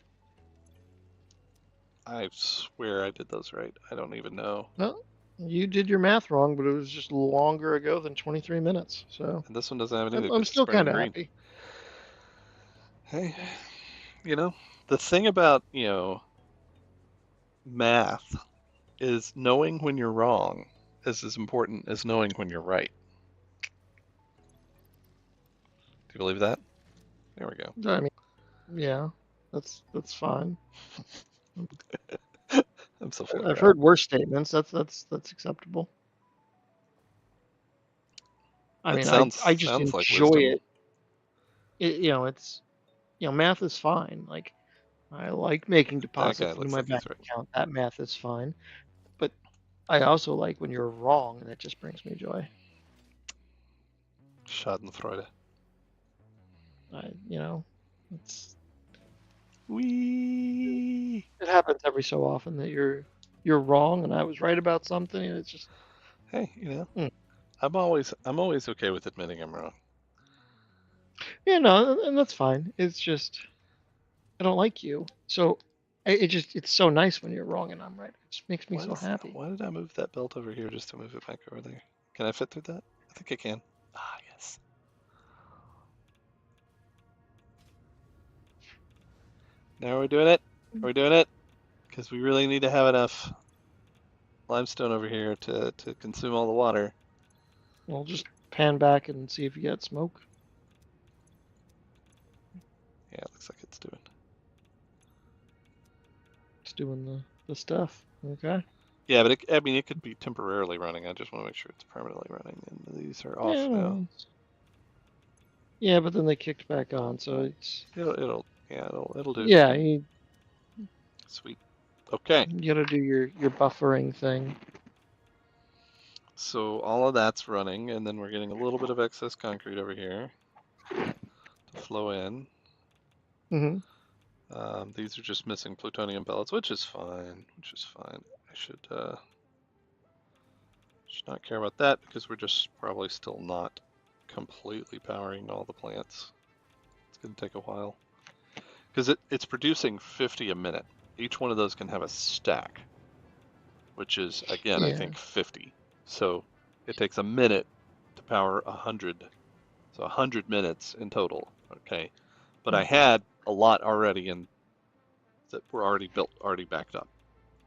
I swear I did those right. I don't even know. Well, you did your math wrong, but it was just longer ago than 23 minutes. So. And this one doesn't have anything. I'm still kind of happy. Hey, you know, the thing about, math is knowing when you're wrong is as important as knowing when you're right. Do you believe that? There we go. I mean, yeah, that's fine. I'm so I've heard worse statements. That's acceptable. I mean, I just enjoy it. It's, math is fine. Like, I like making deposits into my bank account. That math is fine. But I also like when you're wrong, and that just brings me joy. Schadenfreude. It's. Wee. It happens every so often that you're wrong and I was right about something, and it's just. Hey, I'm always okay with admitting I'm wrong. Yeah, no, and that's fine. It's just I don't like you. So it's so nice when you're wrong and I'm right. It just makes me so happy. Why did I move that belt over here just to move it back over there? Can I fit through that? I think I can. Ah, yes. Now we're doing it. We're doing it. Because we really need to have enough limestone over here to consume all the water. We'll just pan back and see if you get smoke. Yeah, it looks like it's doing. It's doing the stuff. Okay. Yeah, but I mean, it could be temporarily running. I just want to make sure it's permanently running. And these are off Yeah, now. yeah, but then they kicked back on, so it's. It'll do. Yeah, you Sweet. Okay. gotta do your buffering thing. So all of that's running, and then we're getting a little bit of excess concrete over here to flow in. Mm-hmm. These are just missing plutonium pellets, which is fine. I should not care about that because we're just probably still not completely powering all the plants. It's going to take a while because it's producing 50 a minute. Each one of those can have a stack, which is again, I think 50. So it takes a minute to power 100. So 100 minutes in total. Okay, but I had a lot already in that were already built, already backed up.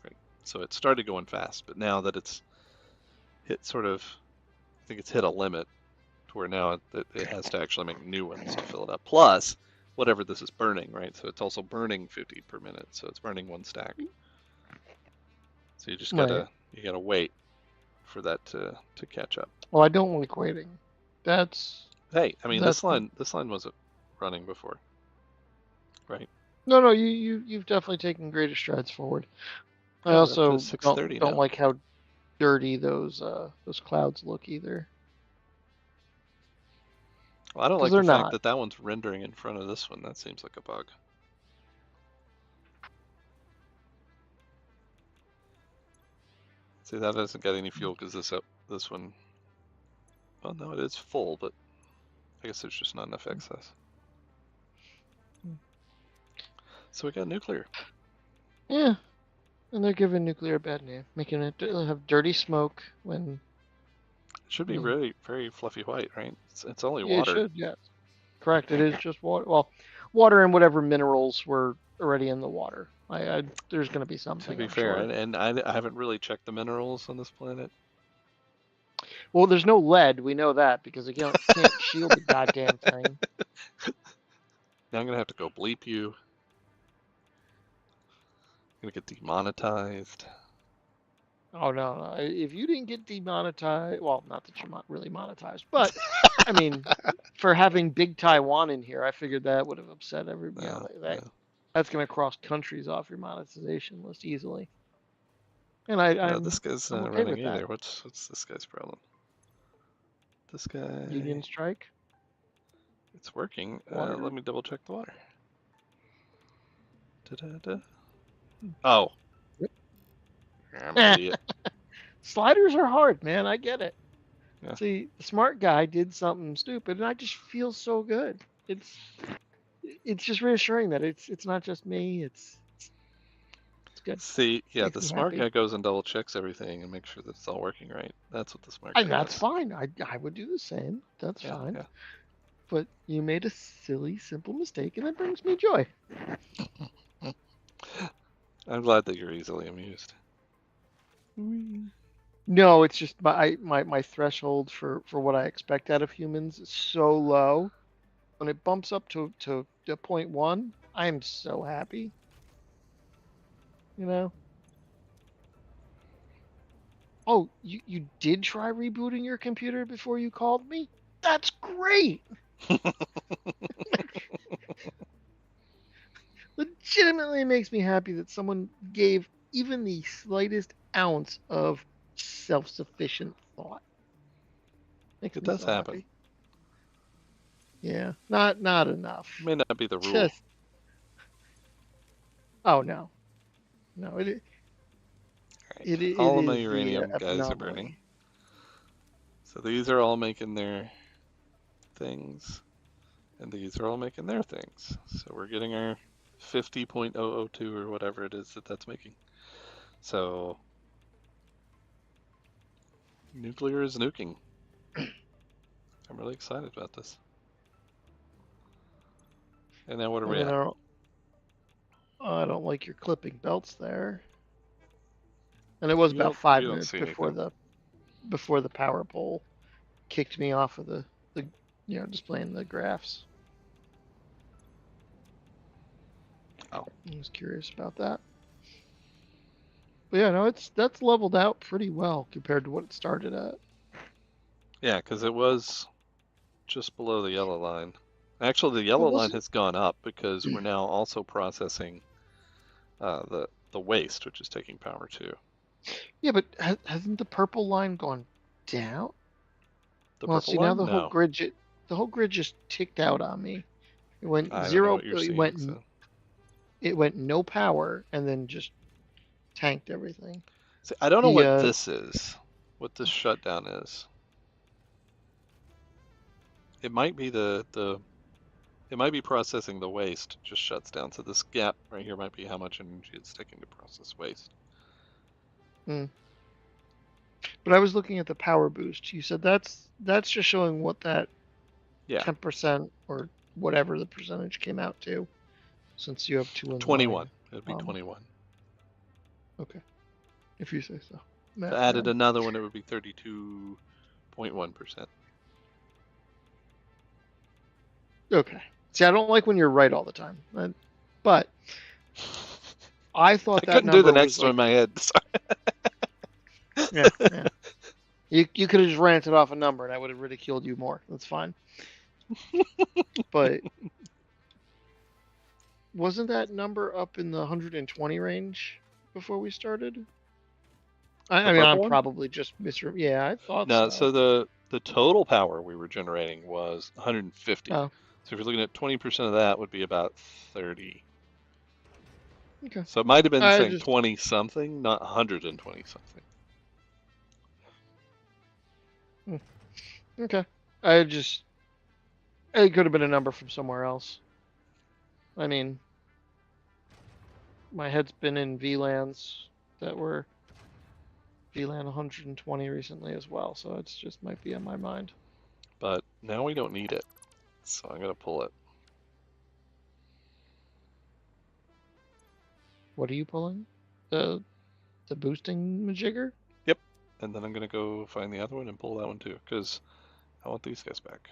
Right, so it started going fast, but now that it's hit sort of, I think it's hit a limit to where now it has to actually make new ones to fill it up. Plus, whatever this is burning, right? So it's also burning 50 per minute. So it's burning one stack. So you just gotta wait for that to catch up. Well, I don't like waiting. Hey, I mean this line wasn't running before, right? No, you've definitely taken greater strides forward. I also don't like how dirty those clouds look either. Well, I don't like the fact that one's rendering in front of this one. That seems like a bug. See, that doesn't get any fuel because this one. Well, no, it is full, but I guess there's just not enough excess. So we got nuclear. Yeah, and they're giving nuclear a bad name, making it have dirty smoke when. It should be really very fluffy white, right? It's only water. It should, yes. Correct. It is just water. Well, water and whatever minerals were already in the water. There's going to be something. To be fair, and I haven't really checked the minerals on this planet. Well, there's no lead. We know that because it can't shield the goddamn thing. Now I'm gonna have to go bleep you. I'm gonna get demonetized. Oh no! If you didn't get demonetized, well, not that you're not really monetized, but I mean, for having Big Taiwan in here, I figured that would have upset everybody. That's gonna cross countries off your monetization list easily. And no, this guy's not running either. What's this guy's problem? This guy. Union strike. It's working. Let me double check the water. Oh. Yep. I'm an idiot. Sliders are hard, man. I get it. Yeah. See, the smart guy did something stupid, and I just feel so good. It's just reassuring that it's not just me. It's good. See, yeah, the smart guy goes and double checks everything and makes sure that it's all working right. That's what the smart guy does. That's fine. I would do the same. That's fine. Yeah. But you made a silly, simple mistake, and that brings me joy. I'm glad that you're easily amused. No, it's just my threshold for what I expect out of humans is so low. When it bumps up to 0.1, I'm so happy. You know? Oh, you did try rebooting your computer before you called me? That's great! Legitimately makes me happy that someone gave even the slightest ounce of self-sufficient thought. It does happen. Yeah, not enough. It may not be the rule. Oh no, it. Right. All of my uranium guys are burning. So these are all making their things, and these are all making their things. So we're getting our 50.002 or whatever it is that's making. So nuclear is nuking. I'm really excited about this. And now what are we at? I don't like your clipping belts there. And it was about 5 minutes before the power pole kicked me off of the displaying the graphs. Oh. I was curious about that. But yeah, no, that's leveled out pretty well compared to what it started at. Yeah, because it was just below the yellow line. Actually, the yellow line has gone up because we're now also processing the waste, which is taking power too. Yeah, but hasn't the purple line gone down? Now the whole grid just ticked out on me. It went I zero. Don't know what you're seeing, It went no power and then just tanked everything. See, I don't know what this is. What this shutdown is. It might be it might be processing the waste just shuts down. So this gap right here might be how much energy it's taking to process waste. But I was looking at the power boost. You said that's just showing what that 10% or whatever the percentage came out to, since you have 2 and 21. It would be 21. Okay, if you say so. If I added another one, it would be 32.1%. Okay. See, I don't like when you're right all the time, but I thought I couldn't do the next one in my head. Yeah. You could have just ranted off a number, and I would have ridiculed you more. That's fine. But wasn't that number up in the 120 range before we started? I mean, I'm probably just Yeah, I thought so. No, so the total power we were generating was 150. Oh. So if you're looking at 20% of that, would be about 30. Okay. So it might have been saying 20 something, not 120 something. Okay. It could have been a number from somewhere else. I mean, my head's been in VLANs that were VLAN 120 recently as well, so it's just might be on my mind. But now we don't need it, so I'm gonna pull it. What are you pulling? The boosting majigger? Yep. And then I'm gonna go find the other one and pull that one too, because I want these guys back.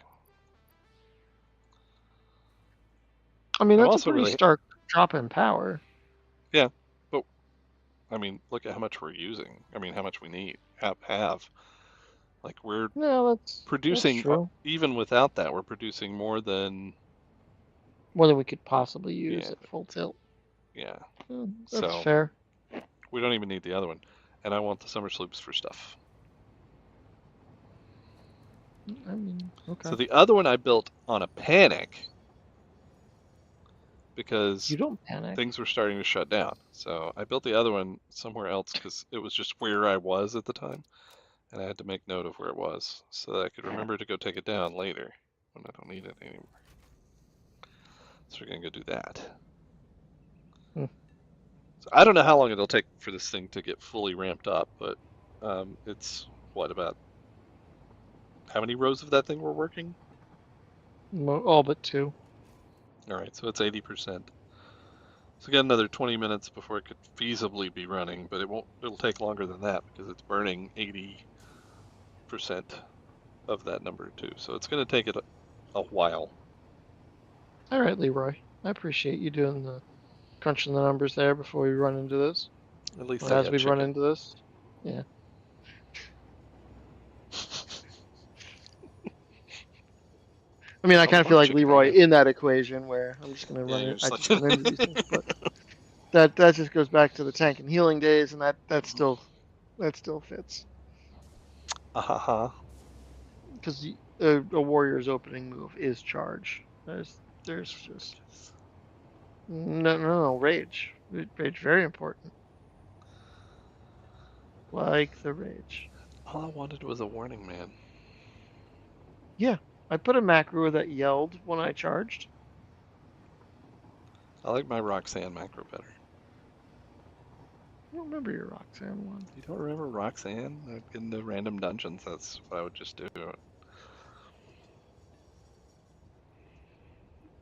I mean, that's a pretty stark drop in power. Yeah, but I mean, look at how much we're using. I mean, how much we need have. Like we're producing, that's true. Even without that, we're producing more than we could possibly use at full tilt. Yeah. That's fair. We don't even need the other one. And I want the summer sloops for stuff. I mean, okay. So the other one I built on a panic because you don't panic. Things were starting to shut down. So I built the other one somewhere else because it was just where I was at the time. And I had to make note of where it was so that I could remember to go take it down later when I don't need it anymore. So we're going to go do that. So I don't know how long it'll take for this thing to get fully ramped up, but it's, about how many rows of that thing we're working? All but 2. All right, so it's 80%. So we got another 20 minutes before it could feasibly be running, but it'll take longer than that because it's burning 80% of that number too. So it's going to take it a while. All right, Leroy. I appreciate you doing the crunching the numbers there before we run into this. At least as we run into this. Yeah. I mean, I kind of feel like Leroy in that equation where I'm just going to run it. I just run into these things, but that just goes back to the tank and healing days, and that still fits. Because a warrior's opening move is charge. There's just no rage. Rage very important. Like the rage. All I wanted was a warning, man. Yeah, I put a macro that yelled when I charged. I like my Roxanne macro better. I don't remember your Roxanne one. You don't remember Roxanne? I'd get into random dungeons. That's what I would just do.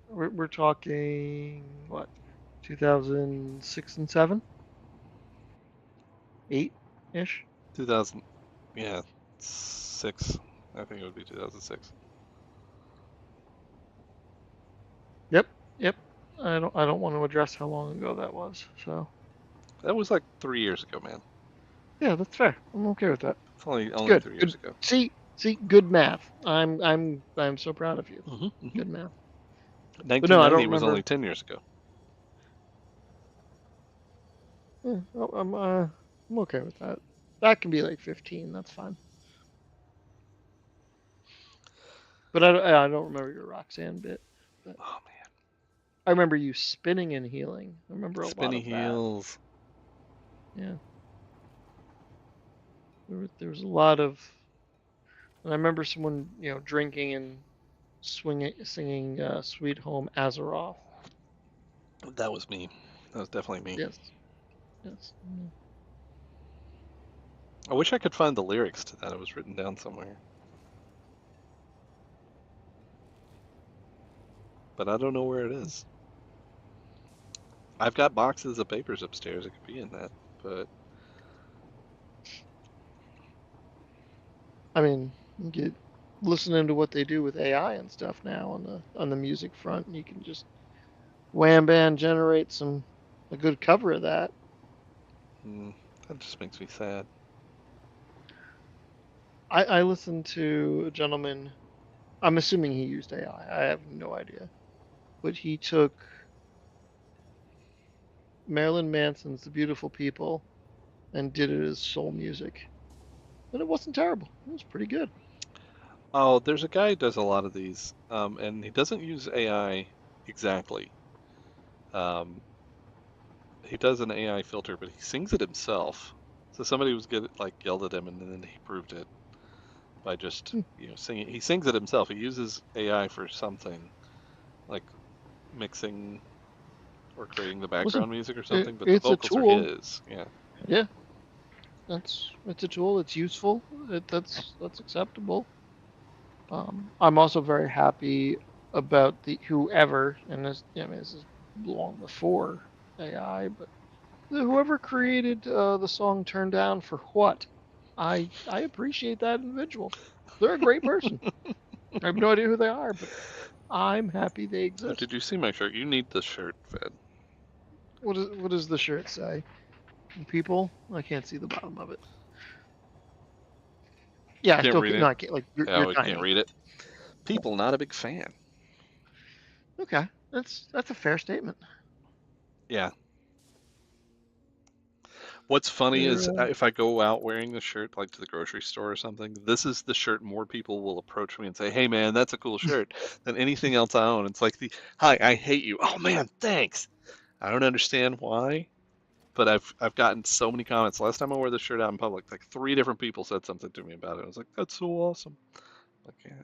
We're talking what, 2006 and 7, 8-ish. 2000, yeah, 6. I think it would be 2006. Yep, yep. I don't want to address how long ago that was. So That was like 3 years ago, man. yeah, that's fair. I'm okay with that. It's only Good. 3 years Good. ago. See, good math. I'm so proud of you. Mm-hmm. Good math. But no, I don't 1990 was only remember. 10 years ago. Yeah, I'm okay with that. That can be like 15. That's fine. But I don't remember your Roxanne bit. But Oh man, I remember you spinning and healing. I remember a lot spinny of that. heels. Yeah, there was a lot of. And I remember someone drinking and singing "Sweet Home Azeroth." That was me. That was definitely me. Yes, yes. I wish I could find the lyrics to that. It was written down somewhere, but I don't know where it is. I've got boxes of papers upstairs. It could be in that, but I mean, you get listening to what they do with AI and stuff now on the music front, and you can just wham bam generate a good cover of that. mm, that just makes me sad. I listened to a gentleman. I'm assuming he used AI. I have no idea, but he took Marilyn Manson's "The Beautiful People" and did it as soul music, and it wasn't terrible. It was pretty good. Oh, there's a guy who does a lot of these, and he doesn't use AI exactly. Um, he does an AI filter, but he sings it himself. So somebody was good, like yelled at him, and then he proved it by just Hmm. singing. He sings it himself. He uses AI for something like mixing or creating the Listen, background music or something, but the it's a vocals are tool. his. Yeah. Yeah, it's a tool. It's useful. That's acceptable. I'm also very happy about the whoever, and this is long before AI, but whoever created the song "Turn Down for What." I appreciate that individual. They're a great person. I have no idea who they are, but I'm happy they Oh, did exist. you see my shirt? You need the shirt, Fed. What does the shirt say? People? I can't see the bottom of it. Yeah, I Can't still read can't. No, it. I can't. Like you're Oh, you can't tiny. read it. People, not a big fan. Okay, that's a fair statement. Yeah. What's funny is They're if I go out wearing the shirt, like to the grocery store or something, this is the shirt more people will approach me and say, "Hey, man, that's a cool shirt," than anything else I own. It's like "Hi, I hate you." Oh man, thanks. I don't understand why, but I've gotten so many comments. Last time I wore this shirt out in public, like 3 different people said something to me about it. I was like, "That's so awesome." Like, yeah,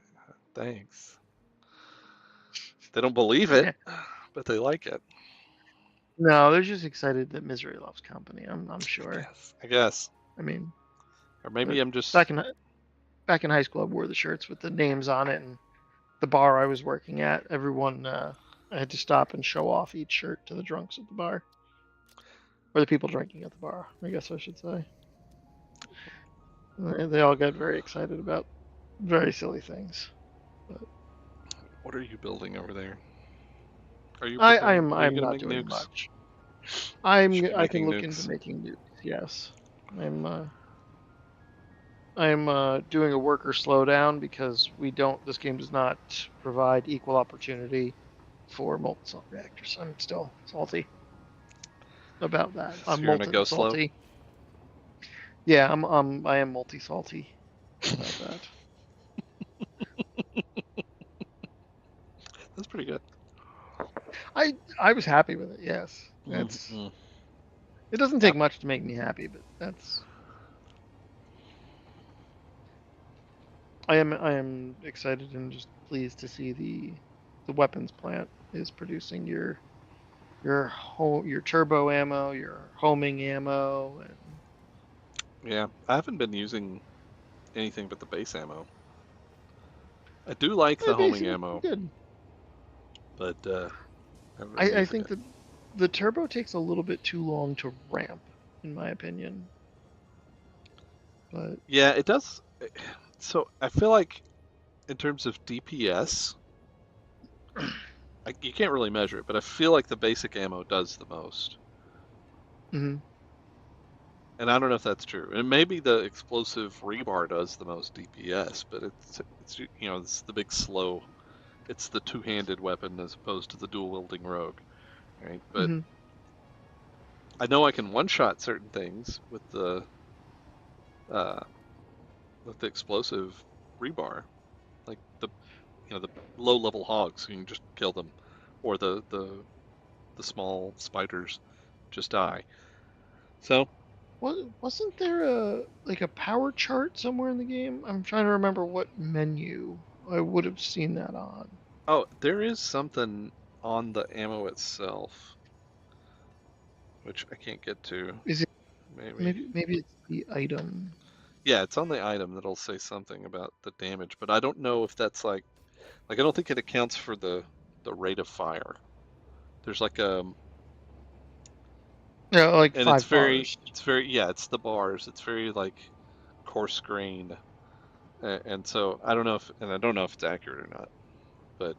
thanks. They don't believe it, yeah. but they like it. No, they're just excited that misery loves company. I'm I sure. guess. I guess. I mean, Or maybe I'm just. back in back in high school, I wore the shirts with the names on it, and the bar I was working at, everyone I had to stop and show off each shirt to the drunks at the bar, or the people drinking at the bar, I guess I should say. And they all got very excited about very silly things. But What are you building over there? Are you preparing? Are you I'm gonna not make doing nukes? much. You should be I can making look into nukes. making nukes. Yes, I'm uh, I'm doing a worker slowdown because we don't. This game does not provide equal opportunity for molten salt reactors. I'm still salty about that. So I'm you're gonna molten go slow. salty. Yeah, I am multi salty about that. That's pretty good. I was happy with it. Yes, Mm-hmm. it doesn't take Yep. much to make me happy, but that's I am excited and just pleased to see the weapons plant is producing your your turbo ammo, your homing ammo, and Yeah, I haven't been using anything but the base ammo. I do like the homing basically ammo, good. but I haven't been I using think it. that the turbo takes a little bit too long to ramp, in my opinion. But Yeah, it does. So I feel like in terms of DPS, you can't really measure it, but I feel like the basic ammo does the most. mhm. And I don't know if that's true. And maybe the explosive rebar does the most DPS, but it's it's the big slow. It's the two-handed weapon as opposed to the dual-wielding rogue, right? But Mhm. I know I can one-shot certain things uh, with the explosive rebar, like the low-level hogs. You can just kill them, or the small spiders just die. So Wasn't there a power chart somewhere in the game? I'm trying to remember what menu I would have seen that on. oh, there is something on the ammo itself, which I can't get to. Is it Maybe. maybe it's the item? Yeah, it's on the item that'll say something about the damage, but I don't know if that's like I don't think it accounts for the rate of fire. There's like Yeah, like and it's 5 very bars. it's very yeah, it's the bars. It's very like coarse grained. And so I don't know if it's accurate or not, but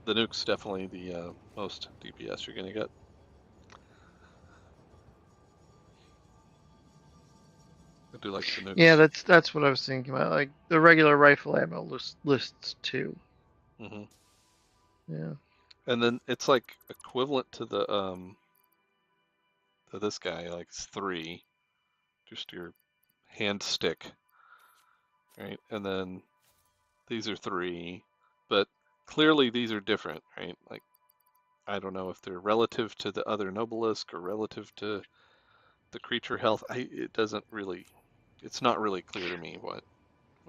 the nuke's definitely the most DPS you're gonna get. I do like the Yeah, nukes. that's what I was thinking about. Like the regular rifle ammo lists 2. Hmm. Yeah. And then it's like equivalent to this guy, like it's 3, just your hand stick, right? And then these are 3, but clearly these are different, right? Like I don't know if they're relative to the other Nobelisk or relative to the creature health. It doesn't really, it's not really clear to me what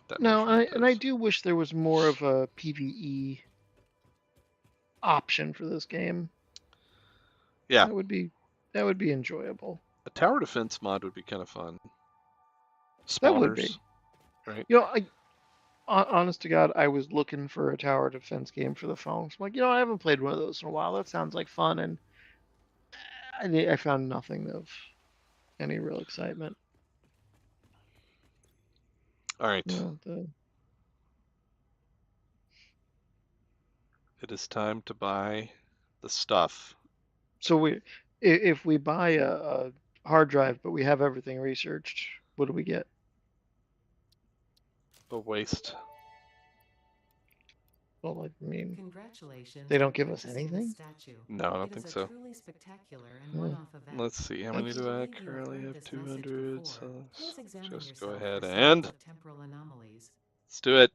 that No, measurement I does. do wish there was more of a PvE option for this game. Yeah, That would be enjoyable. a tower defense mod would be kind of fun. That would Spawners, be. right? Honest to God, I was looking for a tower defense game for the phone. So I'm like, I haven't played one of those in a while. That sounds like fun, and I found nothing of any real excitement. All You right, know, the it is time to buy the stuff. so if we buy a hard drive, but we have everything researched, what do we get? A waste. Well, I mean, Congratulations they on don't give us purchasing this anything. statue. No, I don't It is think a so. truly spectacular and Hmm, one-off event. Let's see, how I many do that's do I believe you have currently heard have? this message 200, so before. Please let's examine just go yourself ahead for and signs let's of temporal anomalies. do it.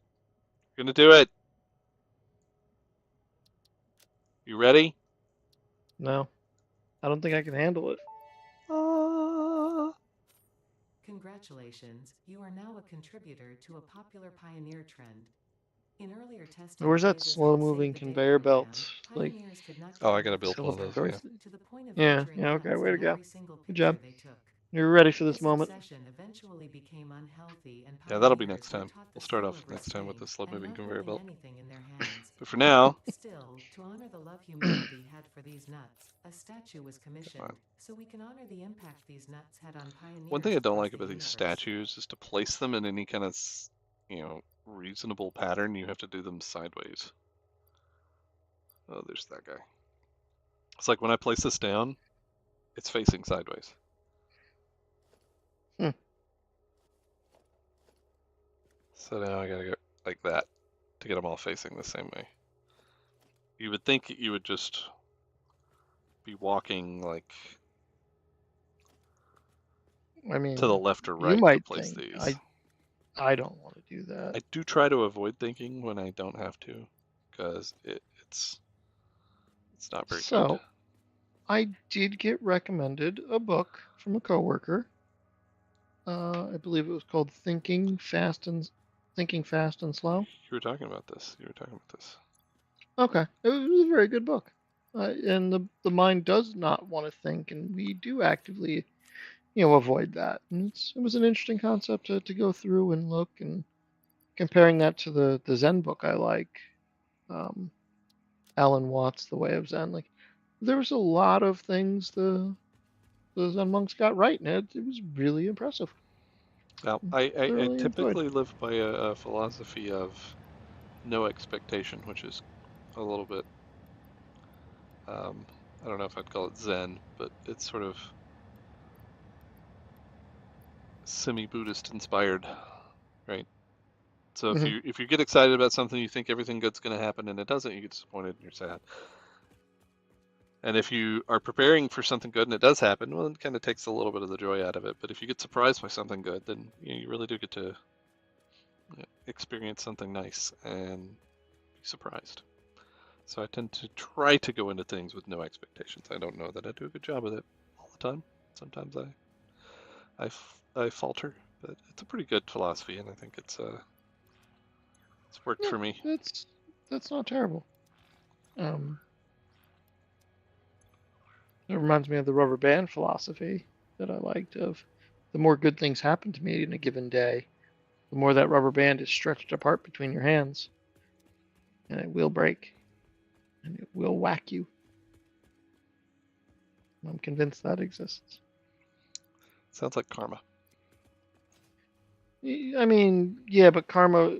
We're gonna do it. You ready? no. I don't think I can handle it. Uh, Congratulations, you are now a contributor to a popular pioneer trend. In earlier testing Where's that phases of the Save slow-moving the Day conveyor program, belt? Like, pioneers could not oh, get I gotta enough build one of those. support Yeah. teleportation. to the point of Yeah, featuring yeah. Okay, nuts way to in go. every single Good picture job. they took. You're ready for this This moment. obsession eventually became unhealthy, and Yeah, that'll be pioneers next were time. taught the We'll start skill off of next time with the restraint slow and moving not conveyor holding belt. anything in their hands. But for now, Still, to honor the love humanity had for these nuts, a statue was come on. commissioned so we can honor the impact these nuts had on One thing pioneers I don't across like the about these universe. statues is to place them in any kind of, reasonable pattern. You have to do them sideways. Oh, there's that guy. It's like when I place this down, it's facing sideways. Hmm. So now I gotta go like that to get them all facing the same way. You would think you would just be walking like I to the mean, left or you right to might place think these. I don't want to do that. I do try to avoid thinking when I don't have to, because it's not very good. So, I did get recommended a book from a coworker. I believe it was called Thinking Fast and Slow. You were talking about this. You were talking about this. Okay, it was a very good book. and the mind does not want to think, and we do actively, avoid that. And it was an interesting concept to go through and look, and comparing that to the Zen book I like, um, Alan Watts' The Way of Zen. Like, there was a lot of things the Zen monks got right, and it was really impressive. Now, I Thoroughly enjoyed. typically live by a philosophy of no expectation, which is a little bit, I don't know if I'd call it Zen, but it's sort of semi-Buddhist inspired, right? So Hmm. if you get excited about something, you think everything good's going to happen, and it doesn't, you get disappointed and you're sad. And if you are preparing for something good and it does happen, well, it kind of takes a little bit of the joy out of it. But if you get surprised by something good, then you really do get to experience something nice and be surprised. So I tend to try to go into things with no expectations. I don't know that I do a good job with it all the time. Sometimes I falter, but it's a pretty good philosophy, and I think it's worked Yeah, for me. that's not terrible. Um, it reminds me of the rubber band philosophy that I liked of the more good things happen to me in a given day, the more that rubber band is stretched apart between your hands, and it will break, and it will whack you. I'm convinced that exists. Sounds like karma. I mean, yeah, but karma,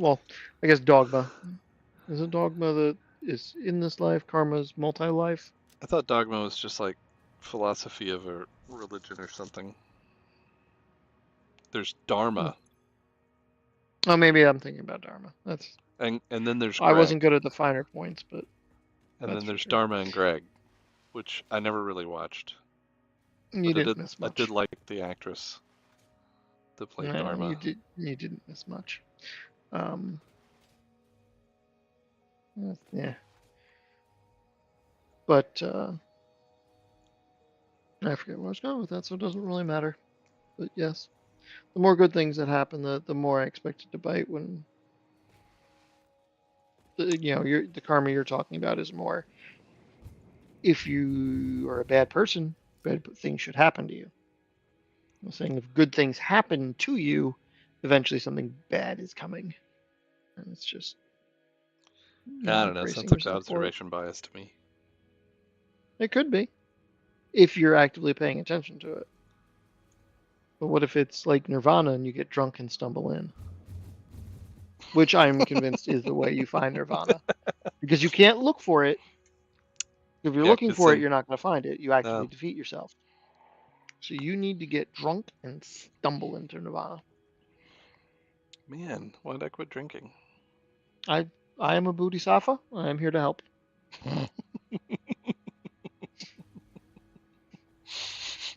well, I guess dogma. Is a dogma that is in this life, karma's multi-life. I thought dogma was just like philosophy of a religion or something. There's Hmm. dharma, Oh, maybe I'm thinking about dharma. and then there's I Greg, wasn't good at the finer points, but and that's then for there's sure. Dharma and Greg, which I never really watched, You but didn't miss I did much. like the actress that played No, Dharma. you didn't miss much. Um, yeah, but I forget where I was going with that, so it doesn't really matter. But yes, the more good things that happen, the more I expect it to bite. When the karma you're talking about is more if you are a bad person, bad things should happen to you. I'm saying if good things happen to you, eventually something bad is coming, and it's just I don't know. Sounds bracing like yourself for it. observation bias to me. It could be if you're actively paying attention to it. But what if it's like Nirvana and you get drunk and stumble in? Which I'm convinced is the way you find Nirvana. Because you can't look for it. If you're Yeah, looking 'cause for it, then, you're not going to find it. You actively defeat yourself. So you need to get drunk and stumble into Nirvana. man, why did I quit drinking? I I am a Bodhisattva. I am here to help.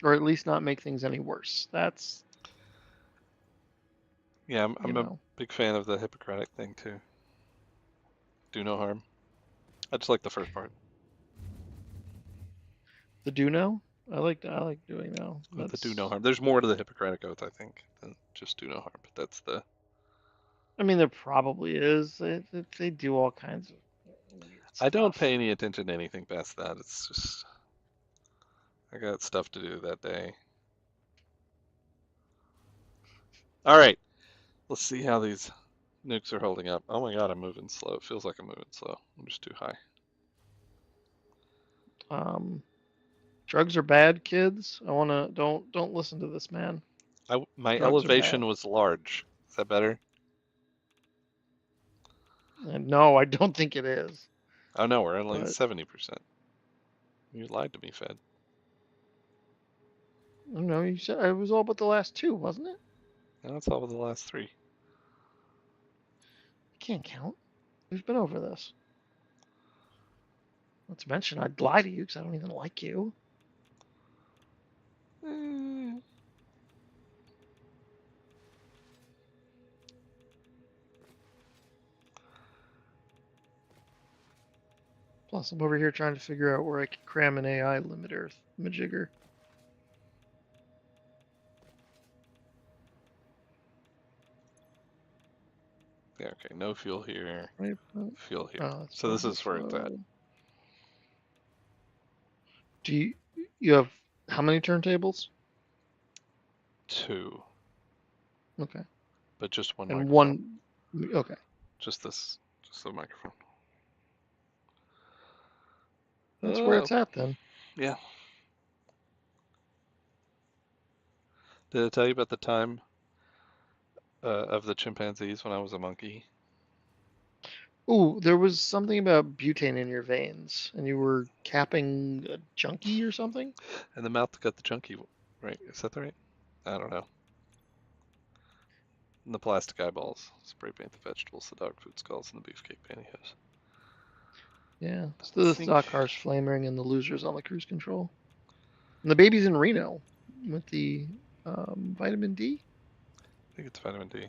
Or at least not make things any worse. That's, Yeah, you I'm a know, big fan of the Hippocratic thing too. Do no harm. I just like the first part. the do no. I like doing no. With the do no That's, harm. There's more to the Hippocratic Oath, I think, than just do no harm. But that's the. I mean, there probably is. They do all kinds of weird I don't stuff. pay any attention to anything past that. It's just I got stuff to do that day. All right, let's see how these nukes are holding up. Oh my god, I'm moving slow. It feels like I'm moving slow. I'm just too high. Um, Drugs are bad, kids. I wanna don't listen to this man. My Drugs are bad. elevation was large. Is that better? And no, I don't think it is. Oh no, we're only at But 70%. You lied to me, Fed. I don't know. You said it was all but the last two, wasn't it? Now that's all of the last three. I can't count. We've been over this. Not to mention, I'd lie to you because I don't even like you. Eh. Plus, I'm over here trying to figure out where I can cram an AI limiter majigger. Yeah, okay, no fuel here. Right. Fuel here. Oh, So this is where it's at. Do you have how many turntables? 2. Okay. But just one and microphone. one. Okay. Just this. Just the microphone. That's where it's at then. Yeah. Did I tell you about the time of the chimpanzees when I was a monkey? Ooh, there was something about butane in your veins, and you were capping a junkie or something? And the mouth got the chunky, right? Is that right? I don't know. And the plastic eyeballs. Spray paint the vegetables, the dog food skulls, and the beefcake pantyhose. Yeah. So the stock cars flaming and the losers on the cruise control. And the baby's in Reno with the vitamin D. I think it's vitamin D.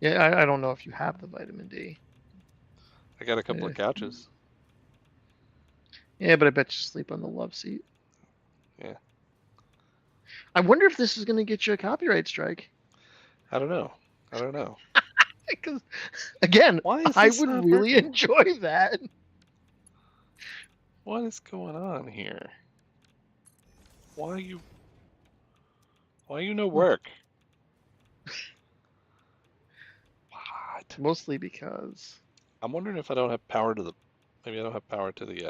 Yeah, I don't know if you have the vitamin D. I got a couple of couches. Yeah, but I bet you sleep on the love seat. Yeah. I wonder if this is going to get you a copyright strike. I don't know. I don't know. Because, again, I would really enjoy that. What is going on here? Why you no work? What? Mostly because I'm wondering if I don't have power to the. Maybe I don't have power to the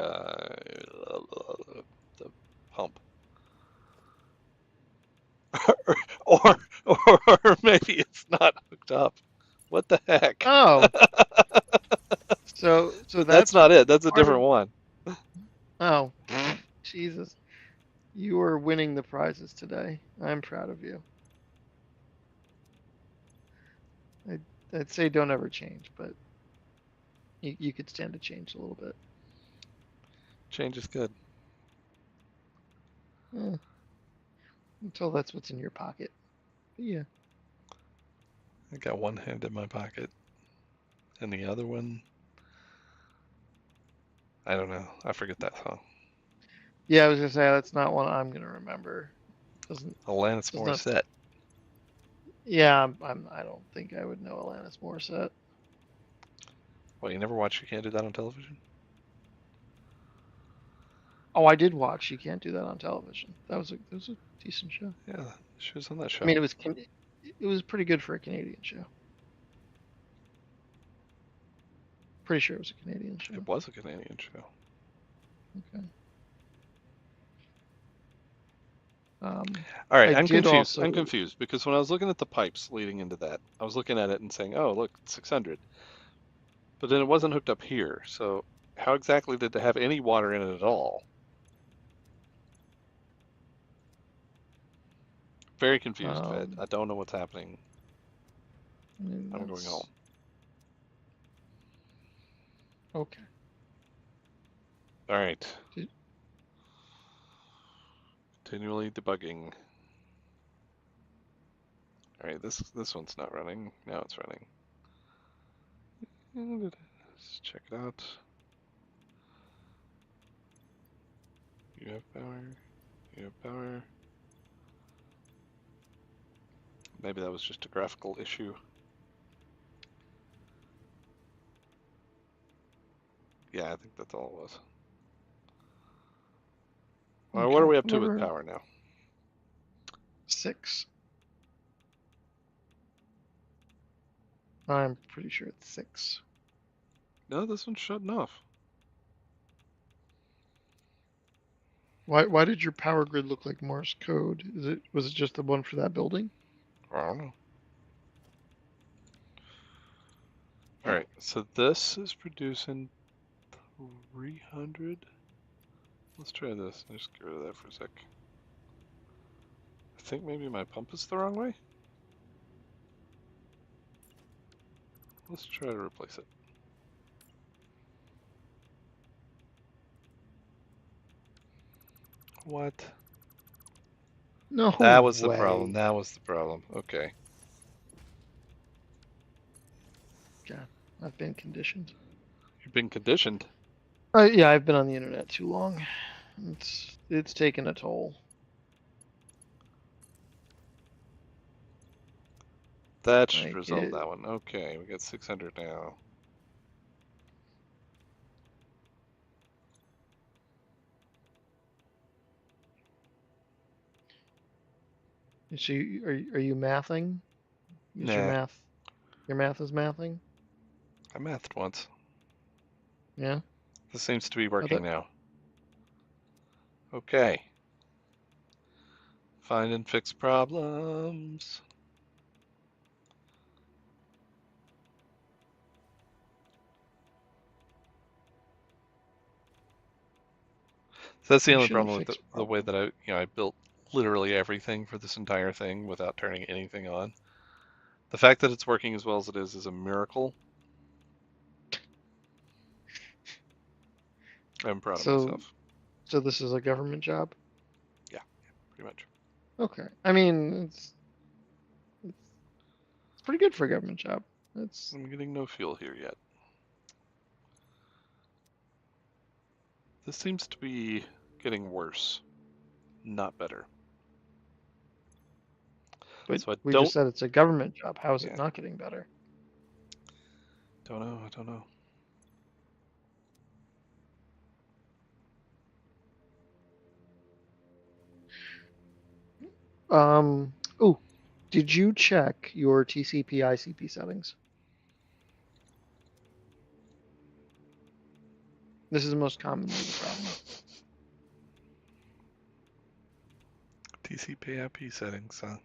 pump. or maybe it's not hooked up. What the heck? Oh. So that's not it. That's a different one. Oh, Jesus. You are winning the prizes today. I'm proud of you. I'd say don't ever change, but you could stand to change a little bit. Change is good. Until that's what's in your pocket. But yeah. I got one hand in my pocket. And the other one, I don't know. I forget that song. Yeah, I was gonna say that's not one I'm gonna remember. Alanis Morissette. Yeah, I don't think I would know Alanis Morissette. Well, you never watched You Can't Do That on Television? Oh, I did watch You Can't Do That on Television. That was a decent show. Yeah, she was on that show. I mean, it was pretty good for a Canadian show. Pretty sure it was a Canadian show. It was a Canadian show. Okay. All right, I'm confused. I'm confused because when I was looking at the pipes leading into that, I was looking at it and saying, "Oh, look, 600," but then it wasn't hooked up here. So how exactly did it have any water in it at all? Very confused, Fed. I don't know what's happening. I'm going home. Okay. All right. Continually debugging. All right, this one's not running. Now it's running. Let's check it out. You have power. You have power. Maybe that was just a graphical issue. Yeah, I think that's all it was. Well, okay, what are we up to with power now? 6. I'm pretty sure it's 6. No, this one's shutting off. Why did your power grid look like Morse code? Was it just the one for that building? I don't know. All right, so this is producing 300. Let's try this. I'll just get rid of that for a sec. I think maybe my pump is the wrong way. Let's try to replace it. What? No. That was the problem. That was the problem. Okay. God, I've been conditioned. You've been conditioned? Yeah, I've been on the internet too long. It's taken a toll. that should resolve that one. Okay, we got 600 now. So are you mathing? Is your Nah. math is mathing? I mathed once. Yeah. This seems to be working now. Okay. Find and fix problems. So that's the only problem with the way that I built literally everything for this entire thing without turning anything on. The fact that it's working as well as it is a miracle. I'm proud of myself. So this is a government job? Yeah, pretty much. Okay. I mean, it's pretty good for a government job. I'm getting no fuel here yet. This seems to be getting worse, not better. But so we just said it's a government job. How is it not getting better? Don't know. I don't know. Oh, did you check your TCP ICP settings? This is the most common problem. TCP IP settings, huh?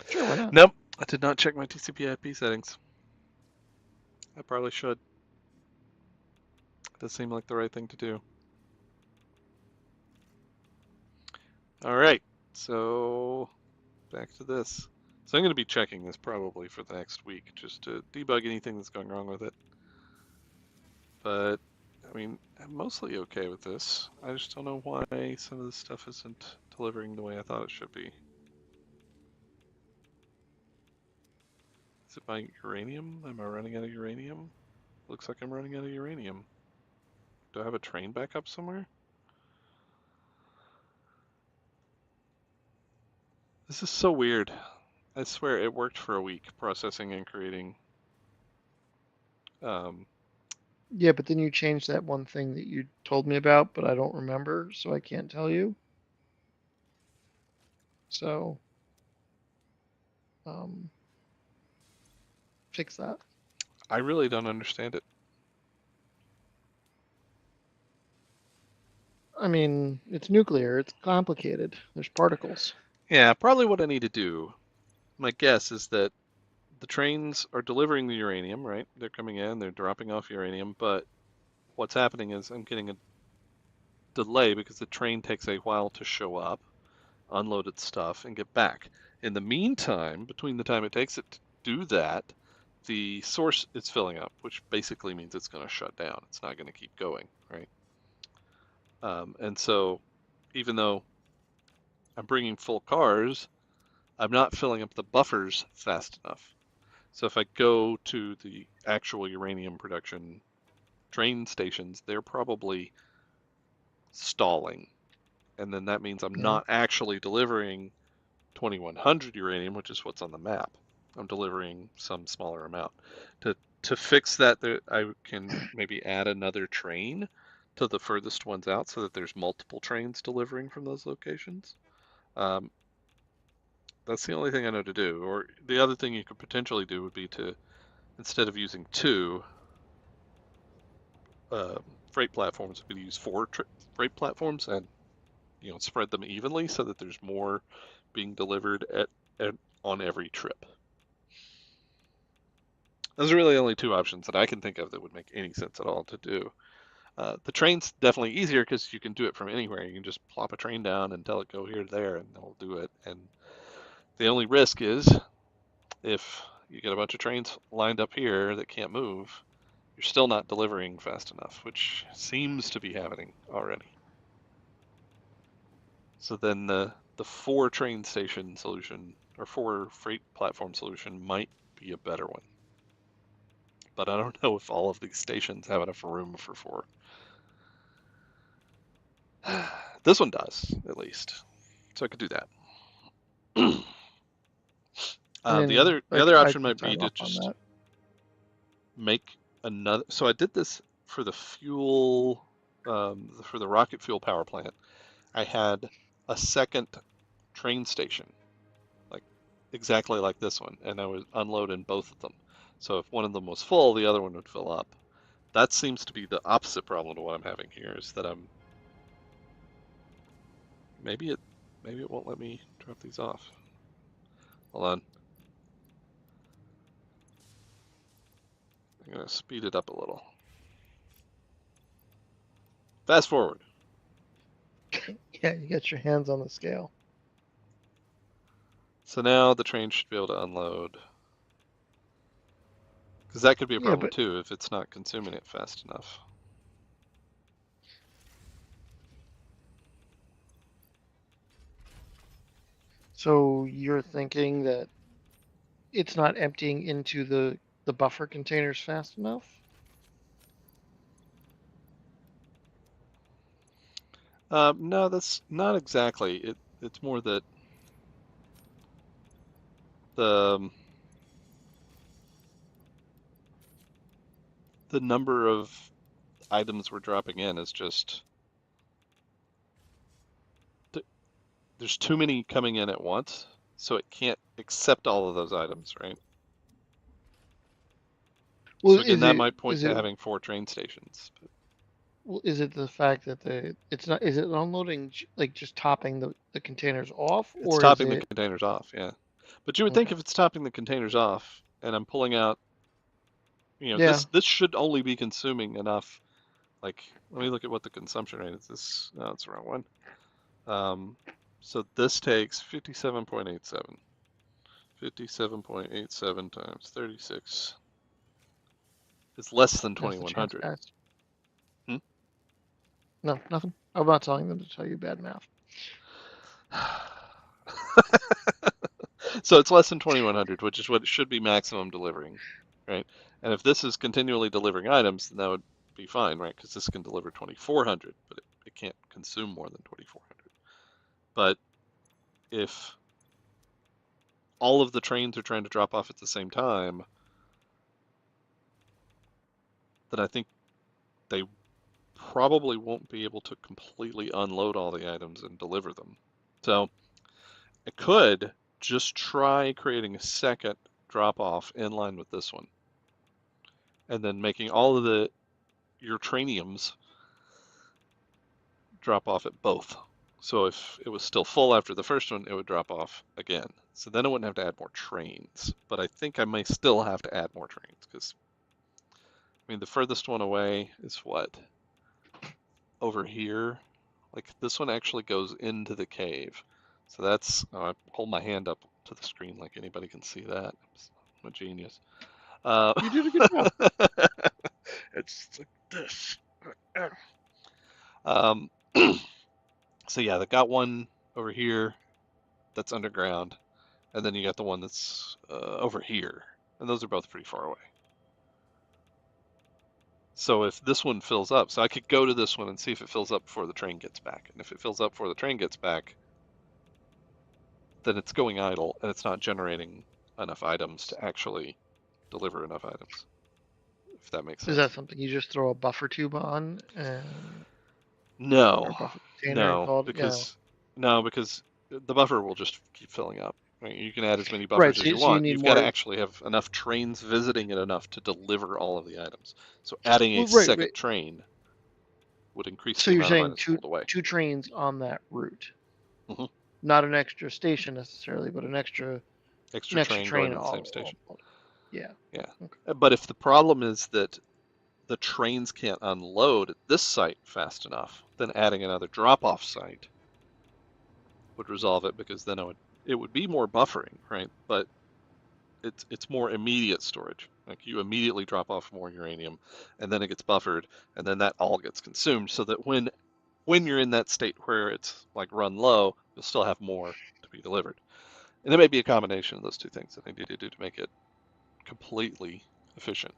Sure, why not? Nope, I did not check my TCP IP settings. I probably should. It does seem like the right thing to do. All right, so back to this. So I'm going to be checking this probably for the next week just to debug anything that's going wrong with it. But, I mean, I'm mostly okay with this. I just don't know why some of this stuff isn't delivering the way I thought it should be. Is it my uranium? Am I running out of uranium? Looks like I'm running out of uranium. Do I have a train backup somewhere? This is so weird. I swear it worked for a week, processing and creating. Yeah, but then you changed that one thing that you told me about, but I don't remember, so I can't tell you. So, fix that. I really don't understand it. I mean, it's nuclear. It's complicated. There's particles. Yeah, probably what I need to do. My guess is that the trains are delivering the uranium, right? They're coming in, they're dropping off uranium, but what's happening is I'm getting a delay because the train takes a while to show up, unload its stuff, and get back. In the meantime, between the time it takes it to do that, the source is filling up, which basically means it's going to shut down. It's not going to keep going, right? And so even though I'm bringing full cars, I'm not filling up the buffers fast enough. So if I go to the actual uranium production train stations, they're probably stalling. And then that means I'm not actually delivering 2100 uranium, which is what's on the map. I'm delivering some smaller amount. To fix that, I can maybe add another train to the furthest ones out so that there's multiple trains delivering from those locations. That's the only thing I know to do. Or the other thing you could potentially do would be to, instead of using two freight platforms, we could use four freight platforms and spread them evenly so that there's more being delivered on every trip. Those are really the only two options that I can think of that would make any sense at all to do. The train's definitely easier because you can do it from anywhere. You can just plop a train down and tell it go here to there, and it'll do it. And the only risk is if you get a bunch of trains lined up here that can't move, you're still not delivering fast enough, which seems to be happening already. So then the four train station solution or four freight platform solution might be a better one. But I don't know if all of these stations have enough room for four. This one does, at least. So I could do that. The other I option can might be sign to off on just that. make another. So I did this for the fuel, for the rocket fuel power plant. I had a second train station, like exactly like this one, and I would unload in both of them. So if one of them was full, the other one would fill up. That seems to be the opposite problem to what I'm having here, is that maybe it won't let me drop these off. Hold on. I'm gonna speed it up a little. Fast forward. Yeah, you get your hands on the scale. So now the train should be able to unload. Because that could be a problem too if it's not consuming it fast enough. So you're thinking that it's not emptying into the buffer containers fast enough? No, that's not exactly. It's more that the number of items we're dropping in is just there's too many coming in at once, so it can't accept all of those items, right? Well, so again, that might point to having 4 train stations. But... Well, is it the fact that it's not? Is it unloading like just topping the containers off, it's or topping is the it? containers off? Yeah, but you would think if it's topping the containers off, and I'm pulling out, this should only be consuming enough. Like, let me look at what the consumption rate is. This, no, it's the wrong one. So this takes 57.87. 57.87 times 36 is less than 2100. Hmm? No, nothing. I'm not telling them to tell you bad math. So it's less than 2100, which is what it should be maximum delivering, right? And if this is continually delivering items, then that would be fine, right? Because this can deliver 2400, but it can't consume more than 2400. But if all of the trains are trying to drop off at the same time, then I think they probably won't be able to completely unload all the items and deliver them. So I could just try creating a second drop off in line with this one, and then making all of the uraniums drop off at both. So if it was still full after the first one, it would drop off again. So then I wouldn't have to add more trains. But I think I may still have to add more trains, because I mean the furthest one away is what? Over here. Like this one actually goes into the cave. So that's, I hold my hand up to the screen like anybody can see that. I'm a genius. You did a good job. It's like this. So yeah, they got one over here that's underground, and then you got the one that's over here, and those are both pretty far away. So if this one fills up, so I could go to this one and see if it fills up before the train gets back, and if it fills up before the train gets back, then it's going idle and it's not generating enough items to actually deliver enough items. If that makes sense. Is that something you just throw a buffer tube on? No, because the buffer will just keep filling up. Right? You can add as many buffers as you want. You've got to actually have enough trains visiting it enough to deliver all of the items. So adding a second train would increase the amount of items pulled away. 2 trains on that route. Mm-hmm. Not an extra station necessarily, but an extra train going to the same station. Yeah. Yeah. Okay. But if the problem is that the trains can't unload at this site fast enough, then adding another drop-off site would resolve it, because then it would be more buffering, right? But it's more immediate storage. Like you immediately drop off more uranium, and then it gets buffered, and then that all gets consumed, so that when you're in that state where it's like run low, you'll still have more to be delivered. And it may be a combination of those two things that they need to do to make it completely efficient.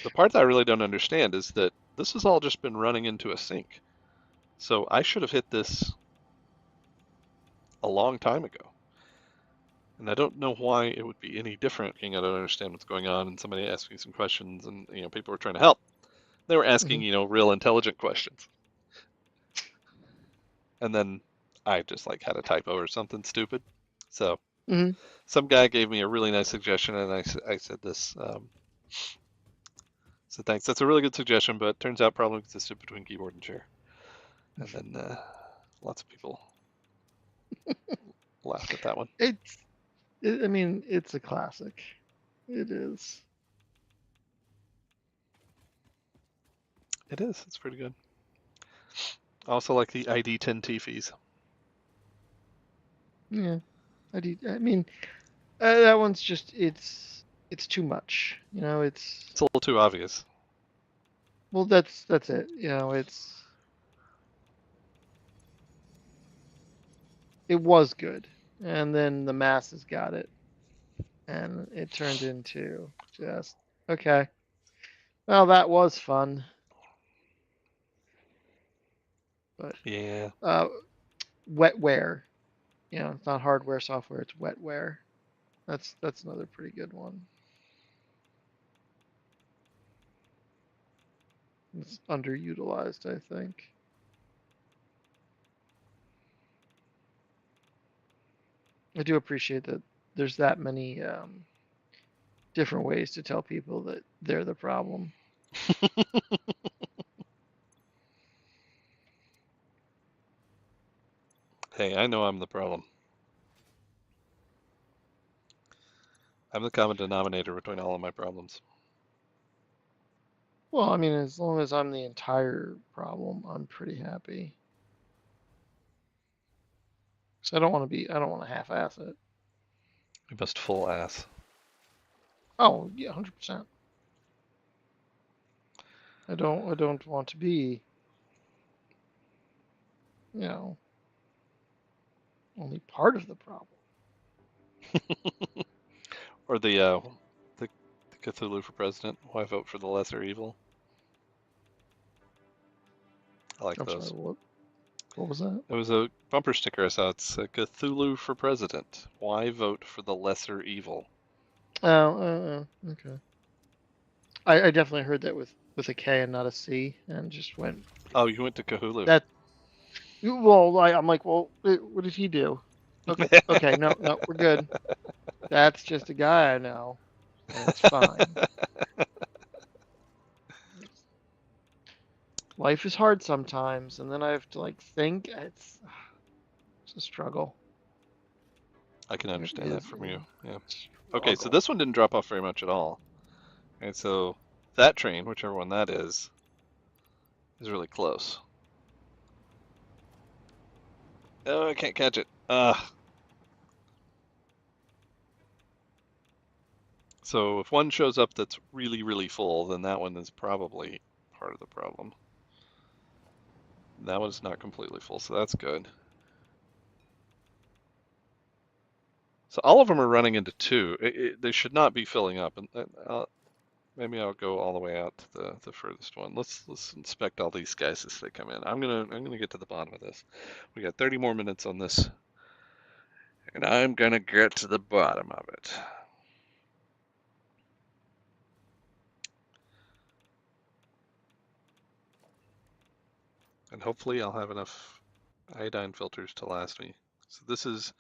The part that I really don't understand is that this has all just been running into a sink. So I should have hit this a long time ago. And I don't know why it would be any different. I don't understand what's going on, and somebody asked me some questions, and people were trying to help. They were asking, real intelligent questions. And then I just had a typo or something stupid. So some guy gave me a really nice suggestion, and I said this. So thanks. That's a really good suggestion, but it turns out problem existed between keyboard and chair. And then lots of people laughed at that one. I mean, it's a classic. It is. It is. It's pretty good. I also like the ID10T fees. Yeah, I mean, that one's just it's too much. It's a little too obvious. Well, that's it. It was good, and then the masses got it, and it turned into just okay. Well, that was fun. But yeah, wetware. It's not hardware, software. It's wetware. That's another pretty good one. It's underutilized, I think. I do appreciate that there's that many different ways to tell people that they're the problem. Hey, I know I'm the problem. I'm the common denominator between all of my problems. Well, I mean, as long as I'm the entire problem, I'm pretty happy. So I don't want to half-ass it. You must full ass. Oh, yeah, 100%. I don't want to be, only part of the problem. Or the Cthulhu for president. Why vote for the lesser evil? I like those. Sorry, what was that? It was a bumper sticker I saw. It's Cthulhu for president. Why vote for the lesser evil? Oh, okay. I definitely heard that with a K and not a C, and just went. Oh, you went to Cthulhu. I'm like, well, what did he do? Okay, no, we're good. That's just a guy I know. It's fine. Life is hard sometimes, and then I have to think. It's a struggle. I can understand that from you. Yeah. Okay, so this one didn't drop off very much at all. And so that train, whichever one that is really close. Oh, I can't catch it. So if one shows up that's really, really full, then that one is probably part of the problem. That one's not completely full, so that's good. So all of them are running into 2. They should not be filling up, and maybe I'll go all the way out to the furthest one. Let's inspect all these guys as they come in. I'm gonna get to the bottom of this. We got 30 more minutes on this, and I'm gonna get to the bottom of it. And hopefully I'll have enough iodine filters to last me. So this is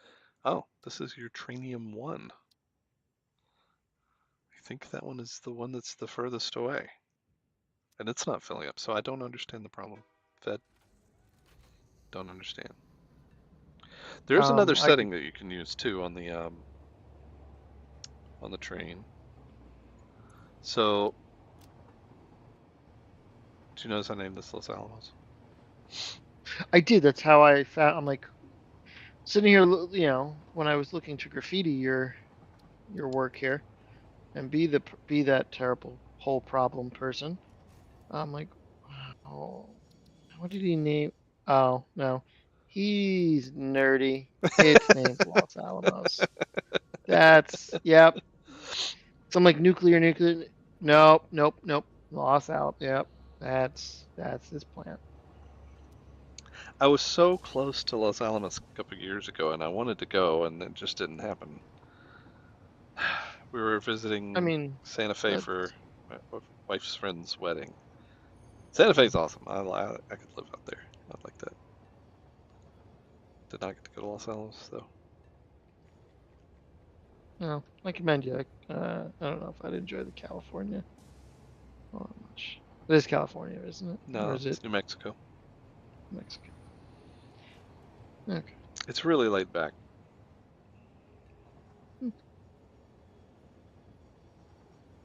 your Tranium 1. I think that one is the one that's the furthest away. And it's not filling up, so I don't understand the problem. Fed. Don't understand. There's another setting that you can use too on the train. So, do you notice I named this Los Alamos? I did. That's how I found. I'm like sitting here, when I was looking to graffiti your work here, and be that terrible whole problem person. I'm like, oh, what did he name? Oh no, he's nerdy. It's named Los Alamos. That's yep. So I'm like nuclear. Nope. Los Alamos. Yep. That's his plant. I was so close to Los Alamos a couple of years ago, and I wanted to go, and it just didn't happen. We were visiting Santa Fe that's... for my wife's friend's wedding. Santa Fe's awesome. I could live out there. I'd like that. Did not get to go to Los Alamos though. No, I commend you. I don't know if I'd enjoy the California all that much. It is California, isn't it? No, or is it's it New Mexico. Mexico? Okay. It's really laid back.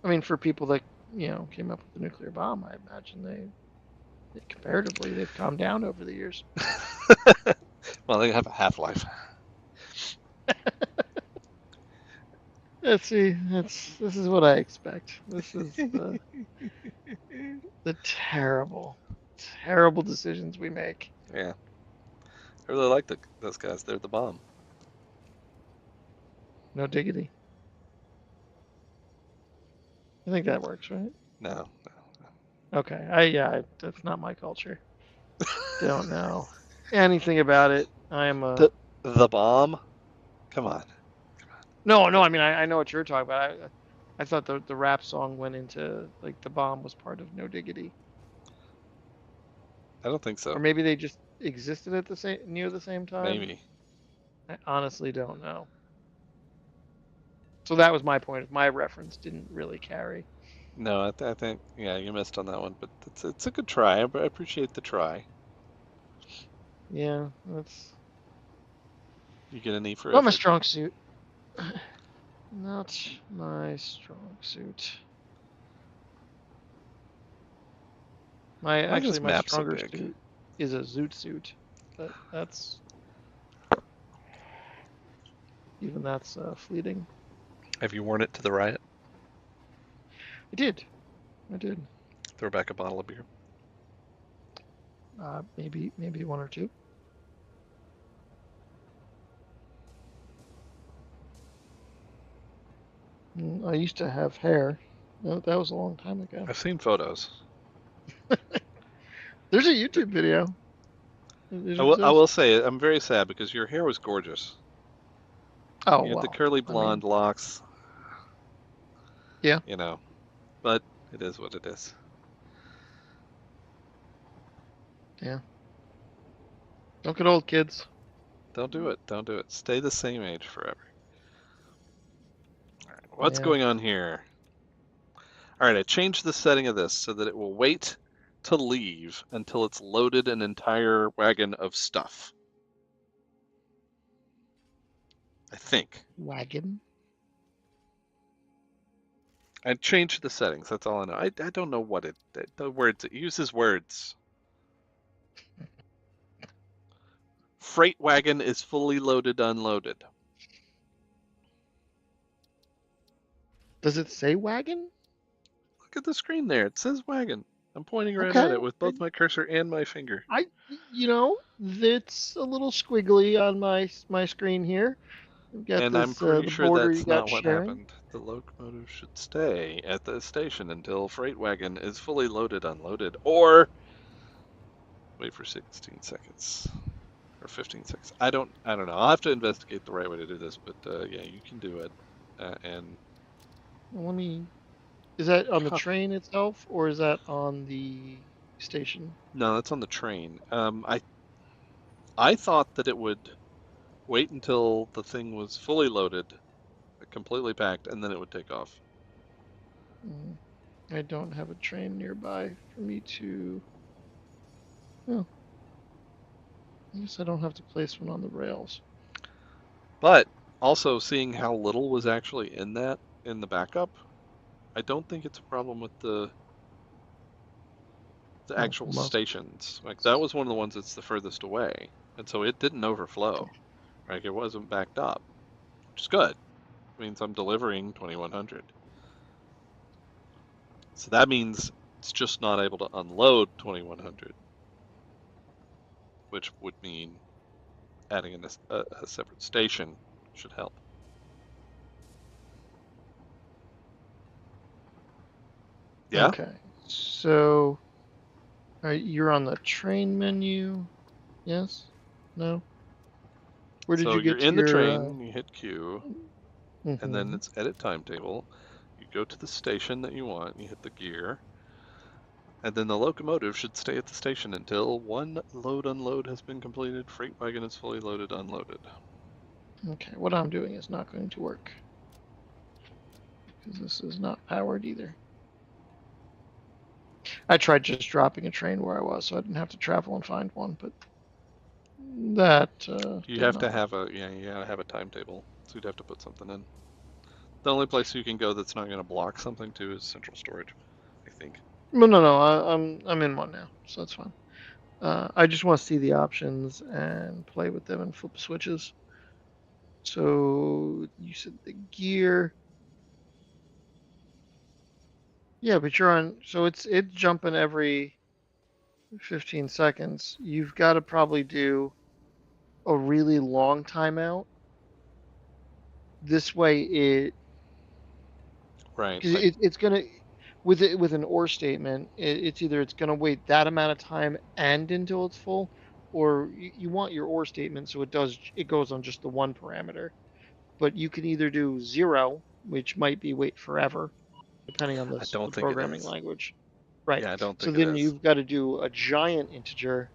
I mean, for people that came up with the nuclear bomb, I imagine they comparatively they've calmed down over the years. Well, they have a half-life. Let's see. This is what I expect. This is the terrible, terrible decisions we make. Yeah. I really like those guys. They're the bomb. No diggity. I think that works, right? No. Okay. That's not my culture. Don't know anything about it. I am a the bomb. Come on. No. I mean, I know what you're talking about. I thought the rap song went into like the bomb was part of No Diggity. I don't think so. Or maybe they just existed at near the same time. Maybe. I honestly don't know. So that was my point. My reference didn't really carry. No, I think you missed on that one, but it's a good try. I appreciate the try. Yeah, that's. You get an E for Not effort. my strong suit. Not my strong suit. My stronger suit is a zoot suit, but that's fleeting. Have you worn it to the riot? I did. Throw back a bottle of beer. Maybe one or two. I used to have hair. No, that was a long time ago. I've seen photos. There's a YouTube video. I will say I'm very sad because your hair was gorgeous. Oh, you had the curly blonde locks. Yeah. But it is what it is. Yeah. Don't get old, kids. Don't do it. Stay the same age forever. All right, what's going on here? All right, I changed the setting of this so that it will wait to leave until it's loaded an entire wagon of stuff. I think. Wagon? I changed the settings, that's all I know. I don't know what the words, it uses words. Freight wagon is fully loaded, unloaded. Does it say wagon? Look at the screen there, it says wagon. I'm pointing right at it with both my cursor and my finger. It's a little squiggly on my screen here. And I'm pretty sure that's not what happened. The locomotive should stay at the station until freight wagon is fully loaded, unloaded, or wait for 16 seconds or 15 seconds. I don't know. I'll have to investigate the right way to do this, but yeah, you can do it. And is that on the train itself, or is that on the station? No, that's on the train. I thought that it would wait until the thing was fully loaded, completely packed, and then it would take off. I don't have a train nearby for me to... Oh. I guess I don't have to place one on the rails. But also seeing how little was actually in the backup, I don't think it's a problem with the actual stations. Like that was one of the ones that's the furthest away, and so it didn't overflow. Like it wasn't backed up, which is good. It means I'm delivering 2100. So that means it's just not able to unload 2100, which would mean adding in a separate station should help. Yeah? Okay, so you're on the train menu, yes? No? Where did you get you're in the train, you hit Q. and then it's edit timetable. You go to the station that you want, you hit the gear, and then the locomotive should stay at the station until one load-unload has been completed, freight wagon is fully loaded, unloaded. Okay, what I'm doing is not going to work. Because this is not powered either. I tried just dropping a train where I was so I didn't have to travel and find one, but that you have to have a you gotta have a timetable, so you'd have to put something in. The only place you can go that's not going to block something too is central storage, I think. No. I'm in one now, so that's fine. I just want to see the options and play with them and flip switches. So you said the gear. Yeah, but you're on. So it's jumping every 15 seconds. You've got to probably do a really long timeout. This way, Right. because it's gonna with an or statement, it's either it's gonna wait that amount of time and until it's full, or you want your or statement so it goes on just the one parameter. But you can either do 0, which might be wait forever, depending on I the don't think it programming is. language. Right. Yeah, I don't So think it then is. you've got to do a giant integer,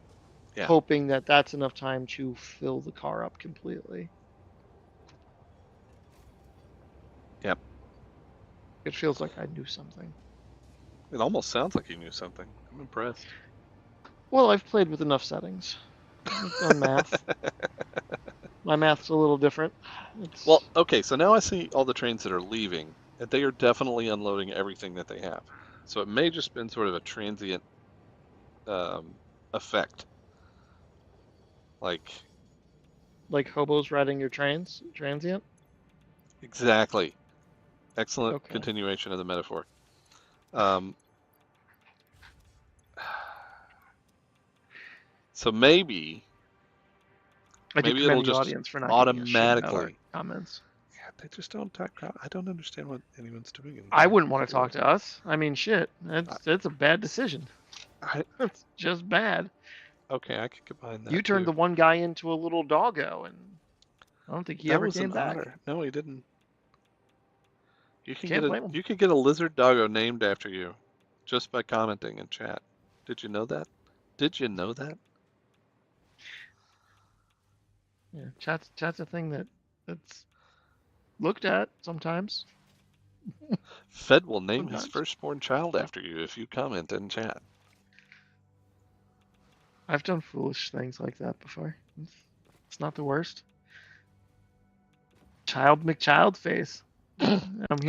Yeah. hoping that that's enough time to fill the car up completely. Yep. It feels like I knew something. It almost sounds like you knew something. I'm impressed. Well, I've played with enough settings. I've done math. My math's a little different. Well, okay, so now I see all the trains that are leaving, and they are definitely unloading everything that they have. So it may just been sort of a transient effect. Like hobos riding your trains, transient. Exactly. Excellent Okay. continuation of the metaphor. So maybe it'll just audience for not automatically. Comments. Yeah, they just don't talk. I don't understand what anyone's doing anymore. I wouldn't want to talk to us. I mean, shit. That's a bad decision. It's just bad. Okay, I could combine that. You turned the one guy into a little doggo, and I don't think he ever came back. Otter. No, he didn't. You Can't could get a lizard doggo named after you just by commenting in chat. Did you know that? Did you know that? Yeah, chat's a thing that's looked at sometimes. Fed will name his firstborn child after you if you comment in chat. I've done foolish things like that before. It's not the worst. Child McChild face. I'm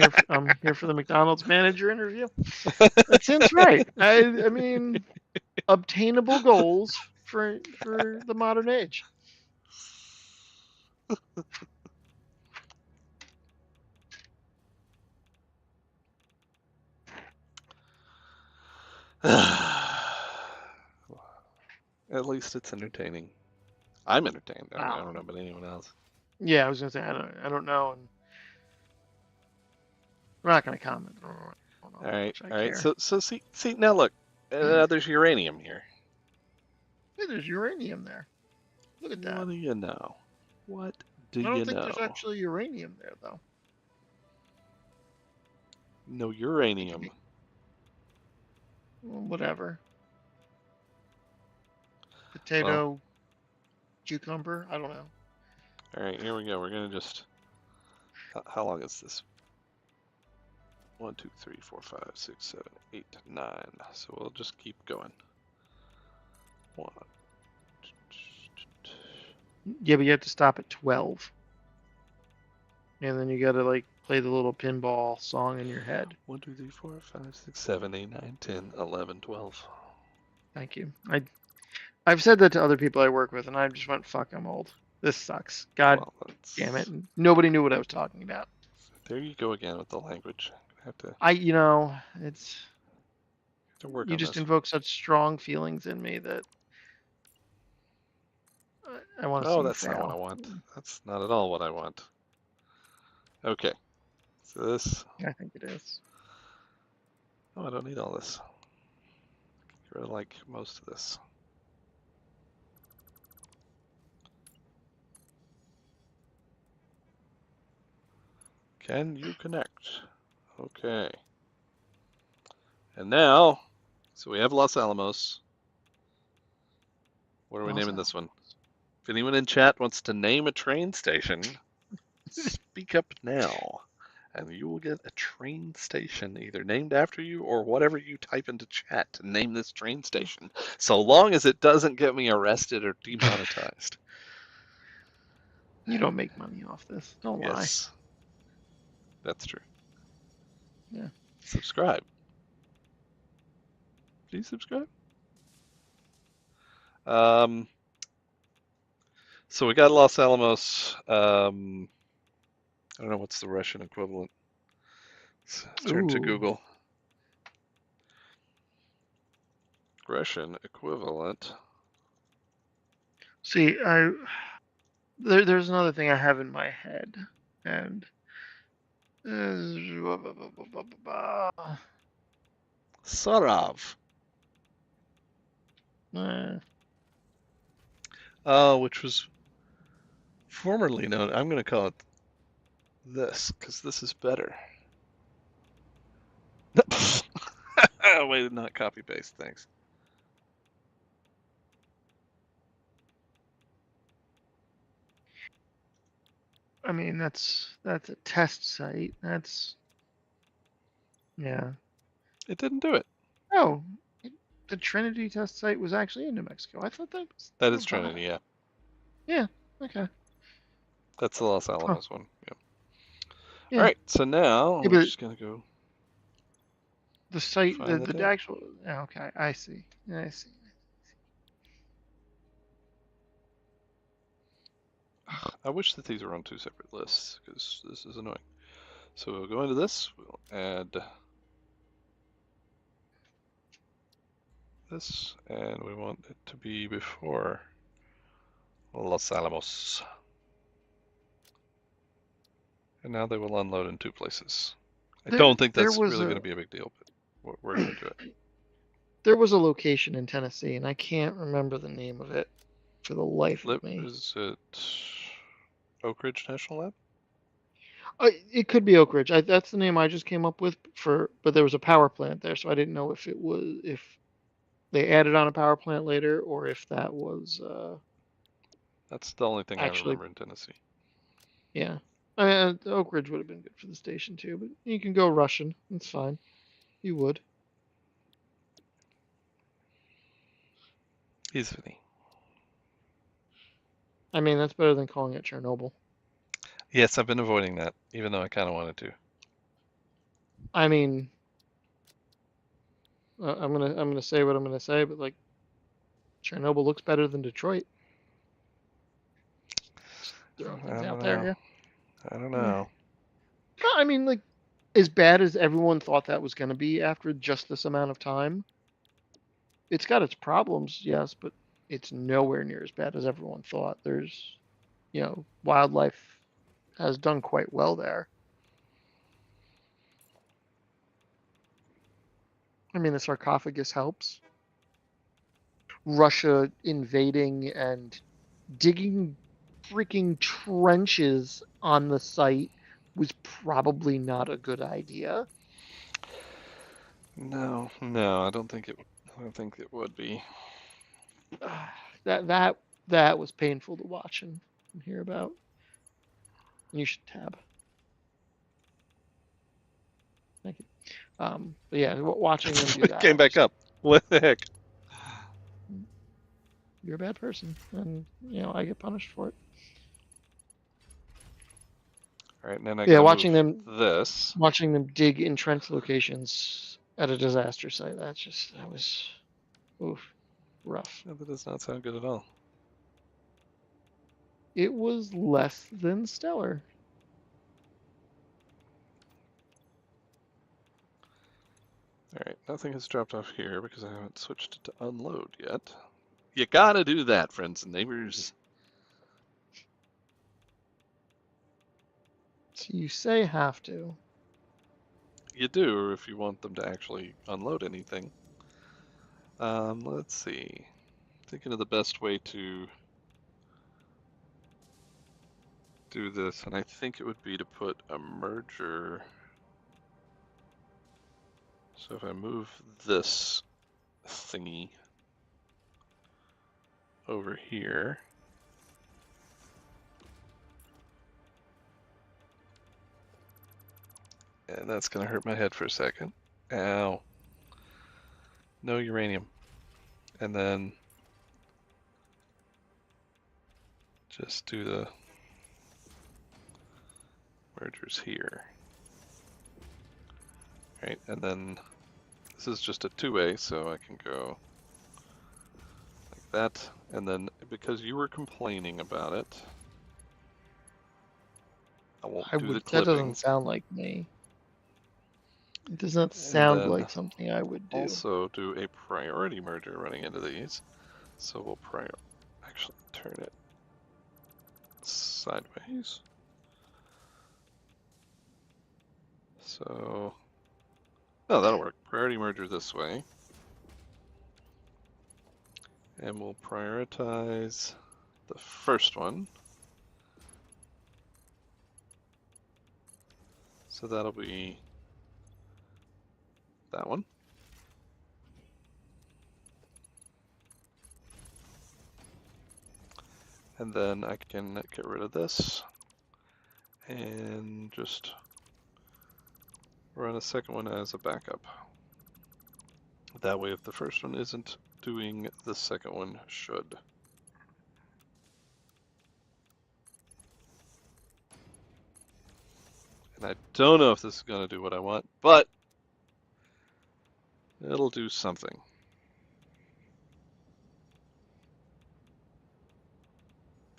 here for the McDonald's manager interview. That seems right. I mean, obtainable goals for the modern age. At least it's entertaining. I'm entertained. I don't know about anyone else. Yeah, I was gonna say I don't know, and we're not gonna comment. All right. So see now look, there's uranium here. Hey, there's uranium there. Look at that. What do you know? What do you know? I don't think there's actually uranium there though. No uranium. Well, whatever. Potato, cucumber. I don't know. All right, here we go. We're gonna just. How long is this? 1, 2, 3, 4, 5, 6, 7, 8, 9. So we'll just keep going. 1. Yeah, but you have to stop at 12. And then you gotta like play the little pinball song in your head. 1, 2, 3, 4, 5, 6, 7, 8, 9, 10, 11, 12. Thank you. I've said that to other people I work with, and I just went, "Fuck, I'm old. This sucks. God damn it!" And nobody knew what I was talking about. There you go again with the language. Have to. It's. To work you on just this. invoke such strong feelings in me that I want to. Oh, that's not what I want. That's not at all what I want. Okay. So this. I think it is. Oh, I don't need all this. Get rid of like most of this. Can you connect? Okay. And now, so we have Los Alamos. What are we naming this one? If anyone in chat wants to name a train station, speak up now, and you will get a train station either named after you or whatever you type into chat to name this train station, so long as it doesn't get me arrested or demonetized. You don't make money off this. Don't lie. Yes, that's true. Yeah. Subscribe. Please subscribe. So we got Los Alamos. I don't know what's the Russian equivalent. Let's turn to Google. Russian equivalent. See, there's another thing I have in my head, and Sarov. Which was formerly known. I'm going to call it this because this is better. Wait, not copy paste. Thanks. I mean, that's a test site. Yeah. It didn't do it. Oh, the Trinity test site was actually in New Mexico. I thought that was. That is Trinity, yeah. Yeah. Okay. That's the Los Alamos one. Yeah. Yeah. All right. So now we're just gonna go. The site, the actual. Okay, I see. I wish that these were on two separate lists because this is annoying. So we'll go into this. We'll add this, and we want it to be before Los Alamos. And now they will unload in two places. I don't think that's really going to be a big deal, but we're going to do it. There was a location in Tennessee, and I can't remember the name of it for the life of me. Is it Oak Ridge National Lab? It could be Oak Ridge. That's the name I just came up with but there was a power plant there, so I didn't know if they added on a power plant later or if that was. That's the only thing I remember in Tennessee. Yeah, Oak Ridge would have been good for the station too, but you can go Russian. That's fine. You would. Easily. I mean, that's better than calling it Chernobyl. Yes, I've been avoiding that, even though I kind of wanted to. I mean, I'm gonna say what I'm gonna say, but like, Chernobyl looks better than Detroit. Throwing things out there, yeah. I don't know. I mean, like, as bad as everyone thought that was gonna be after just this amount of time, it's got its problems, yes, but it's nowhere near as bad as everyone thought. There's, wildlife has done quite well there. I mean, the sarcophagus helps. Russia invading and digging freaking trenches on the site was probably not a good idea. No, I don't think it would be. That was painful to watch and hear about. You should tab. Thank you. But yeah, watching them do that. Came back up. What the heck? You're a bad person, and I get punished for it. All right, and then I watching them dig in trench locations at a disaster site. That was rough. That does not sound good at all. It was less than stellar. All right, nothing has dropped off here because I haven't switched it to unload yet. You gotta do that, friends and neighbors. So you say have to. You do if you want them to actually unload anything. Let's see. Thinking of the best way to do this, and I think it would be to put a merger. So if I move this thingy over here, and that's going to hurt my head for a second. Ow. No uranium. And then just do the mergers here. Right, and then this is just a two-way, so I can go like that. And then because you were complaining about it, I won't do the clipping. That doesn't sound like me. It does not sound like something I would do. Also do a priority merger running into these. So we'll actually turn it sideways. So, no, that'll work. Priority merger this way. And we'll prioritize the first one. So that'll be that one. And then I can get rid of this and just run a second one as a backup. That way, if the first one isn't doing, the second one should. And I don't know if this is going to do what I want, but it'll do something.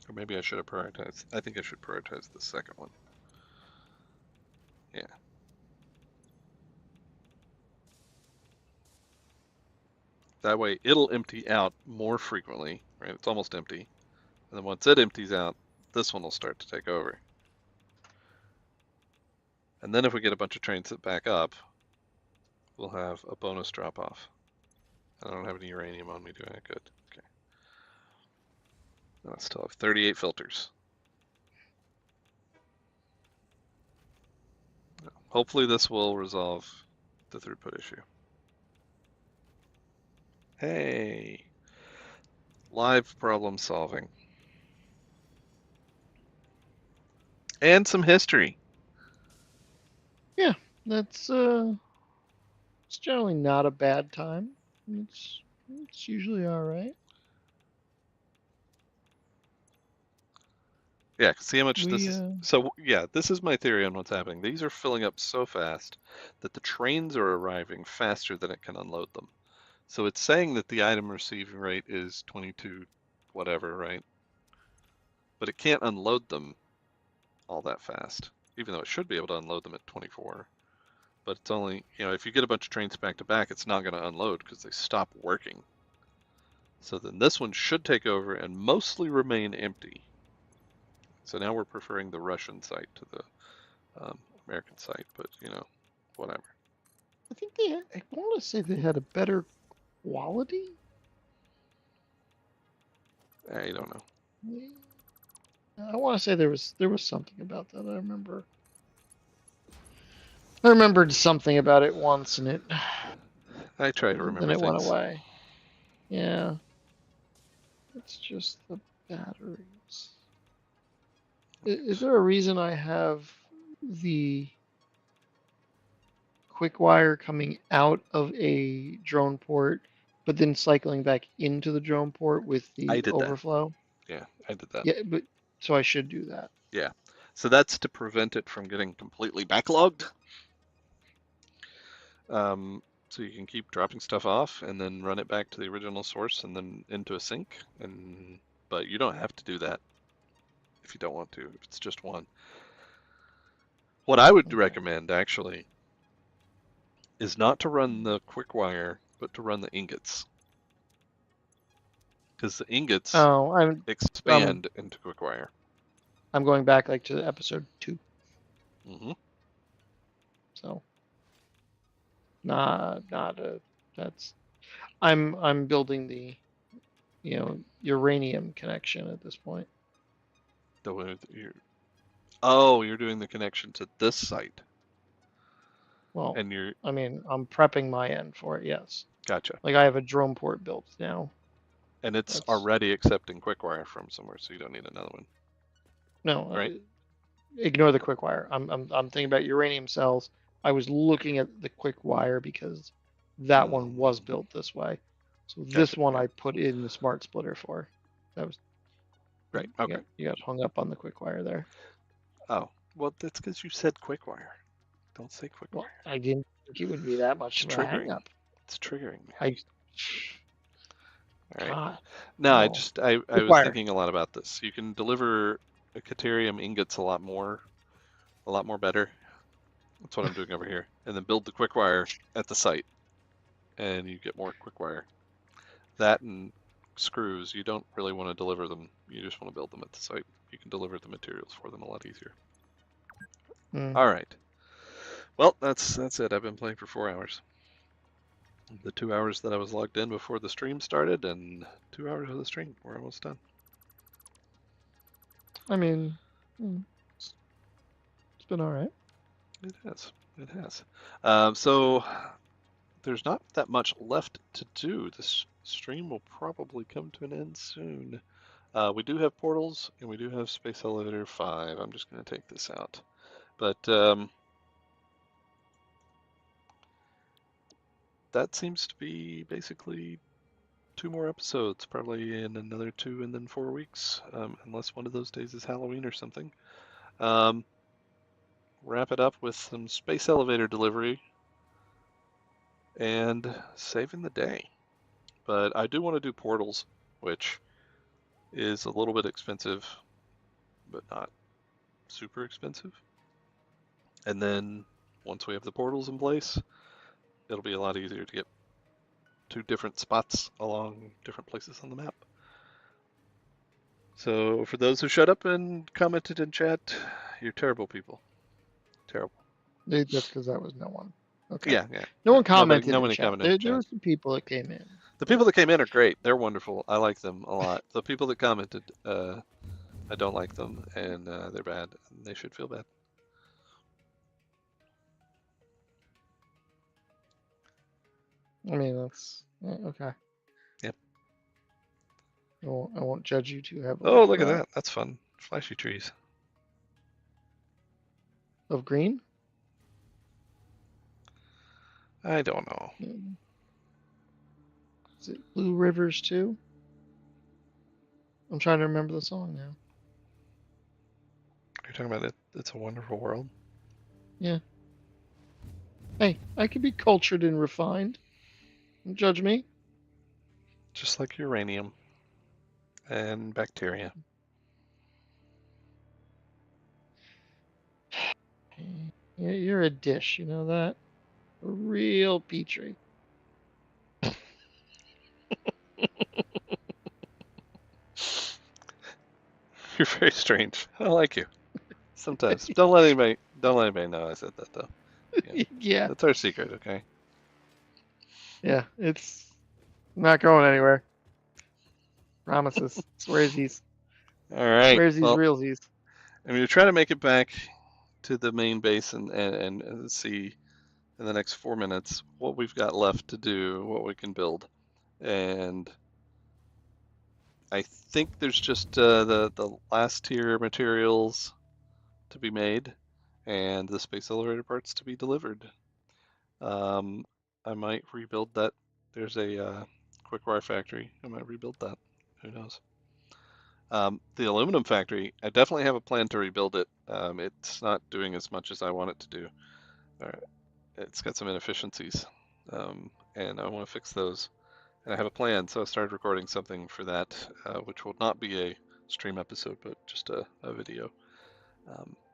Or maybe I should have prioritized. I think I should prioritize the second one. Yeah. That way it'll empty out more frequently, right? It's almost empty. And then once it empties out, this one will start to take over. And then if we get a bunch of trains that back up, we'll have a bonus drop off. I don't have any uranium on me doing it. Good. Okay. I still have 38 filters. Hopefully this will resolve the throughput issue. Hey, live problem solving. And some history. Yeah, that's it's generally not a bad time. It's usually all right. Yeah, see how much this is. So yeah, this is my theory on what's happening. These are filling up so fast that the trains are arriving faster than it can unload them. So it's saying that the item receiving rate is 22 whatever, right? But it can't unload them all that fast, even though it should be able to unload them at 24. But it's only, if you get a bunch of trains back to back, it's not going to unload because they stop working. So then this one should take over and mostly remain empty. So now we're preferring the Russian site to the American site, but whatever. I think I want to say they had a better quality. I don't know. I want to say there was something about that. I remembered something about it once, and it. I try to remember. Then it things. went away. Yeah. It's just the batteries. Is there a reason I have the quick wire coming out of a drone port, but then cycling back into the drone port with the overflow? Yeah, I did that. Yeah, but so I should do that. Yeah, so that's to prevent it from getting completely backlogged. So you can keep dropping stuff off and then run it back to the original source and then into a sink. But you don't have to do that if you don't want to, if it's just one. What I would recommend, actually, is not to run the quick wire, but to run the ingots. Because the ingots expand into quick wire. I'm going back to episode 2. Mm-hmm. So, that's. I'm building the, uranium connection at this point. Oh, you're doing the connection to this site. Well, And you're... I mean, I'm prepping my end for it, yes. Gotcha. Like I have a drone port built now. And it's already accepting QuickWire from somewhere, so you don't need another one. No, right? Ignore the QuickWire. I'm thinking about uranium cells. I was looking at the QuickWire because that one was built this way. So this one I put in the smart splitter for. That was right. Okay. You got hung up on the QuickWire there. Oh, well, that's because you said QuickWire. Don't say QuickWire. Well, I didn't think it would be that much of a hang up. It's triggering me. All right. God. No, I was thinking a lot about this. You can deliver Caterium ingots a lot more better. That's what I'm doing over here. And then build the QuickWire at the site. And you get more QuickWire. That and screws, you don't really want to deliver them. You just want to build them at the site. You can deliver the materials for them a lot easier. All right. Well, that's it. I've been playing for 4 hours. The 2 hours that I was logged in before the stream started, and 2 hours of the stream. We're almost done. I mean, it's been all right. It has. It has. So there's not that much left to do. This stream will probably come to an end soon. We do have portals, and we do have Space Elevator 5. I'm just going to take this out. But that seems to be basically 2 more episodes, probably in another 2 and then 4 weeks, unless one of those days is Halloween or something. Wrap it up with some Space Elevator delivery and saving the day. But I do want to do portals, which is a little bit expensive, but not super expensive. And then once we have the portals in place, it'll be a lot easier to get to different spots along different places on the map. So for those who shut up and commented in chat, you're terrible people. Terrible. That's because that was no one. Okay. Yeah. No one commented. Nobody commented. There were some people that came in. The people that came in are great. They're wonderful. I like them a lot. The people that commented, I don't like them, and they're bad. And they should feel bad. I mean, that's okay. Yep. I won't judge you too heavily. Oh, look at that. That's fun. Flashy trees. Of green? I don't know. Is it Blue Rivers too? I'm trying to remember the song now. You're talking about it. It's a Wonderful World? Yeah. Hey, I can be cultured and refined. Don't judge me. Just like uranium and bacteria. Yeah, you're a dish, you know that? A real petri. You're very strange. I like you. Sometimes. Don't let anybody know I said that though. Yeah. That's our secret, okay? Yeah, it's not going anywhere. Promises. Swearsies. All right. Swearsies, realsies. I'm going to try to make it back to the main base and see in the next 4 minutes what we've got left to do, what we can build. And I think there's just the last tier materials to be made and the space elevator parts to be delivered. I might rebuild that. There's a QuickWire factory. I might rebuild that. Who knows? The aluminum factory, I definitely have a plan to rebuild it. It's not doing as much as I want it to do. It's got some inefficiencies, and I want to fix those. And I have a plan, so I started recording something for that, which will not be a stream episode, but just a video.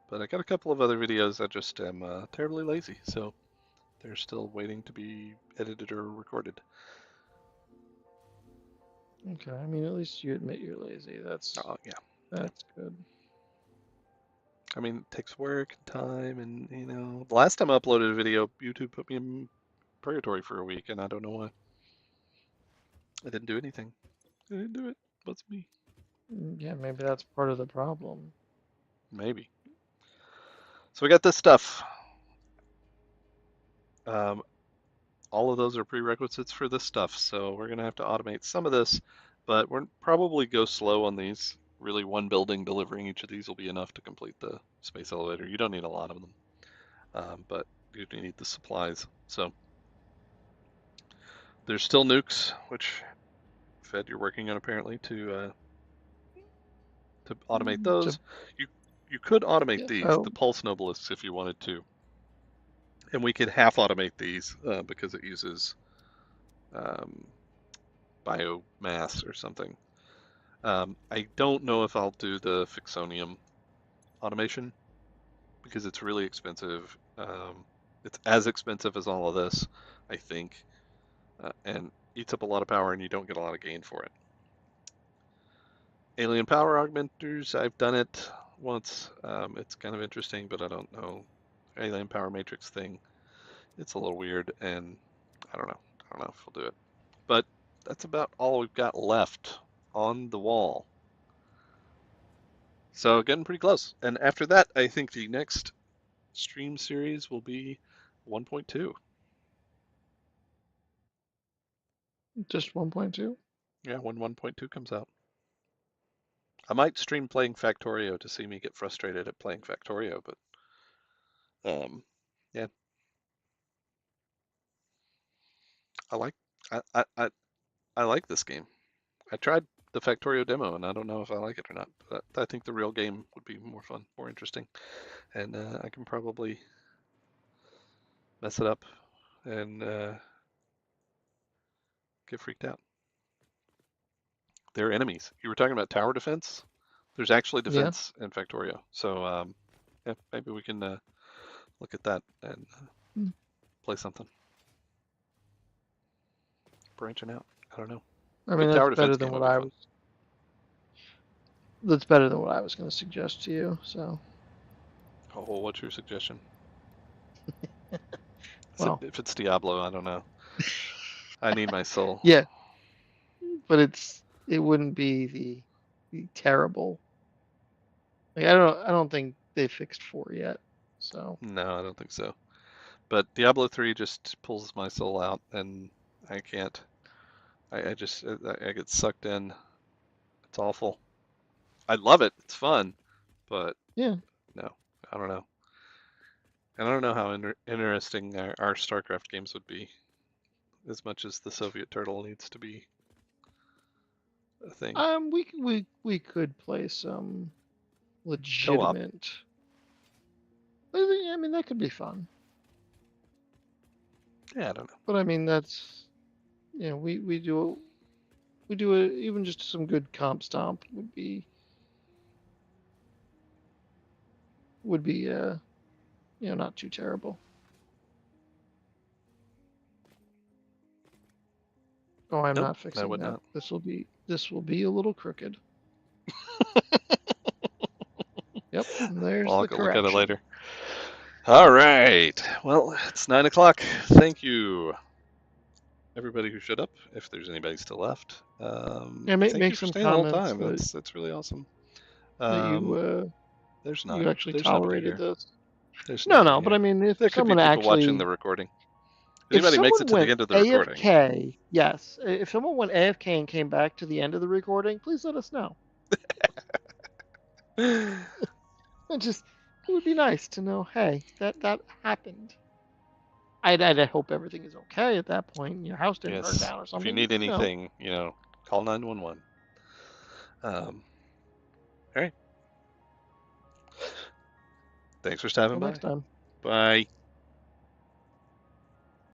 But I got a couple of other videos. I just am terribly lazy, so they're still waiting to be edited or recorded. Okay, I mean, at least you admit you're lazy. That's good. I mean, it takes work and time, and the last time I uploaded a video, YouTube put me in purgatory for a week, and I don't know why. I didn't do anything. I didn't do it. What's me? Yeah, maybe that's part of the problem. Maybe. So we got this stuff. All of those are prerequisites for this stuff, so we're going to have to automate some of this, but we're probably go slow on these. Really, one building delivering each of these will be enough to complete the space elevator. You don't need a lot of them, but you do need the supplies. So there's still nukes, which Fed you're working on apparently to automate those. You could automate these, the pulse nobelisks, if you wanted to, and we could half automate these because it uses biomass or something. I don't know if I'll do the Fixonium automation because it's really expensive. It's as expensive as all of this, I think, and eats up a lot of power, and you don't get a lot of gain for it. Alien power augmenters, I've done it once. It's kind of interesting, but I don't know. Alien power matrix thing, it's a little weird, and I don't know if we'll do it. But that's about all we've got left on the wall. So getting pretty close. And after that, I think the next stream series will be 1.2. Just 1.2? Yeah, when 1.2 comes out. I might stream playing Factorio to see me get frustrated at playing Factorio, but yeah. I like this game. I tried the Factorio demo, and I don't know if I like it or not. But I think the real game would be more fun, more interesting, and I can probably mess it up and get freaked out. They're enemies. You were talking about tower defense. There's actually defense in Factorio, so yeah, maybe we can look at that and play something. Branching out. I don't know. I mean, that's better than what I was. That's better than what I was going to suggest to you. So. Oh, what's your suggestion? Well, if it's Diablo, I don't know. I need my soul. Yeah, but it wouldn't be the terrible. Like I don't think they fixed 4 yet. So. No, I don't think so. But Diablo 3 just pulls my soul out, and I can't. I get sucked in. It's awful. I love it. It's fun, but yeah, no, I don't know. And I don't know how interesting our StarCraft games would be, as much as the Soviet Turtle needs to be a thing. We could play some legitimate. I mean, that could be fun. Yeah, I don't know. But I mean, that's we do it even just some good comp stomp would be not too terrible. Oh, I'm not fixing that. Not. This will be a little crooked. Yep, there's the correction. I'll look at it later. All right. Well, it's 9 o'clock. Thank you, everybody who showed up. If there's anybody still left, make some comments. The whole time. That's really awesome. There's not. You actually there's tolerated this. There's no. But I mean, if there someone could be people actually watching the recording. If anybody makes it to the end of the recording. AFK, yes. If someone went AFK and came back to the end of the recording, please let us know. It would be nice to know, hey, that happened. I'd hope everything is okay at that point. Your house didn't burn down or something. If you need anything, call 911. All right. Thanks for stopping by. Next time. Bye.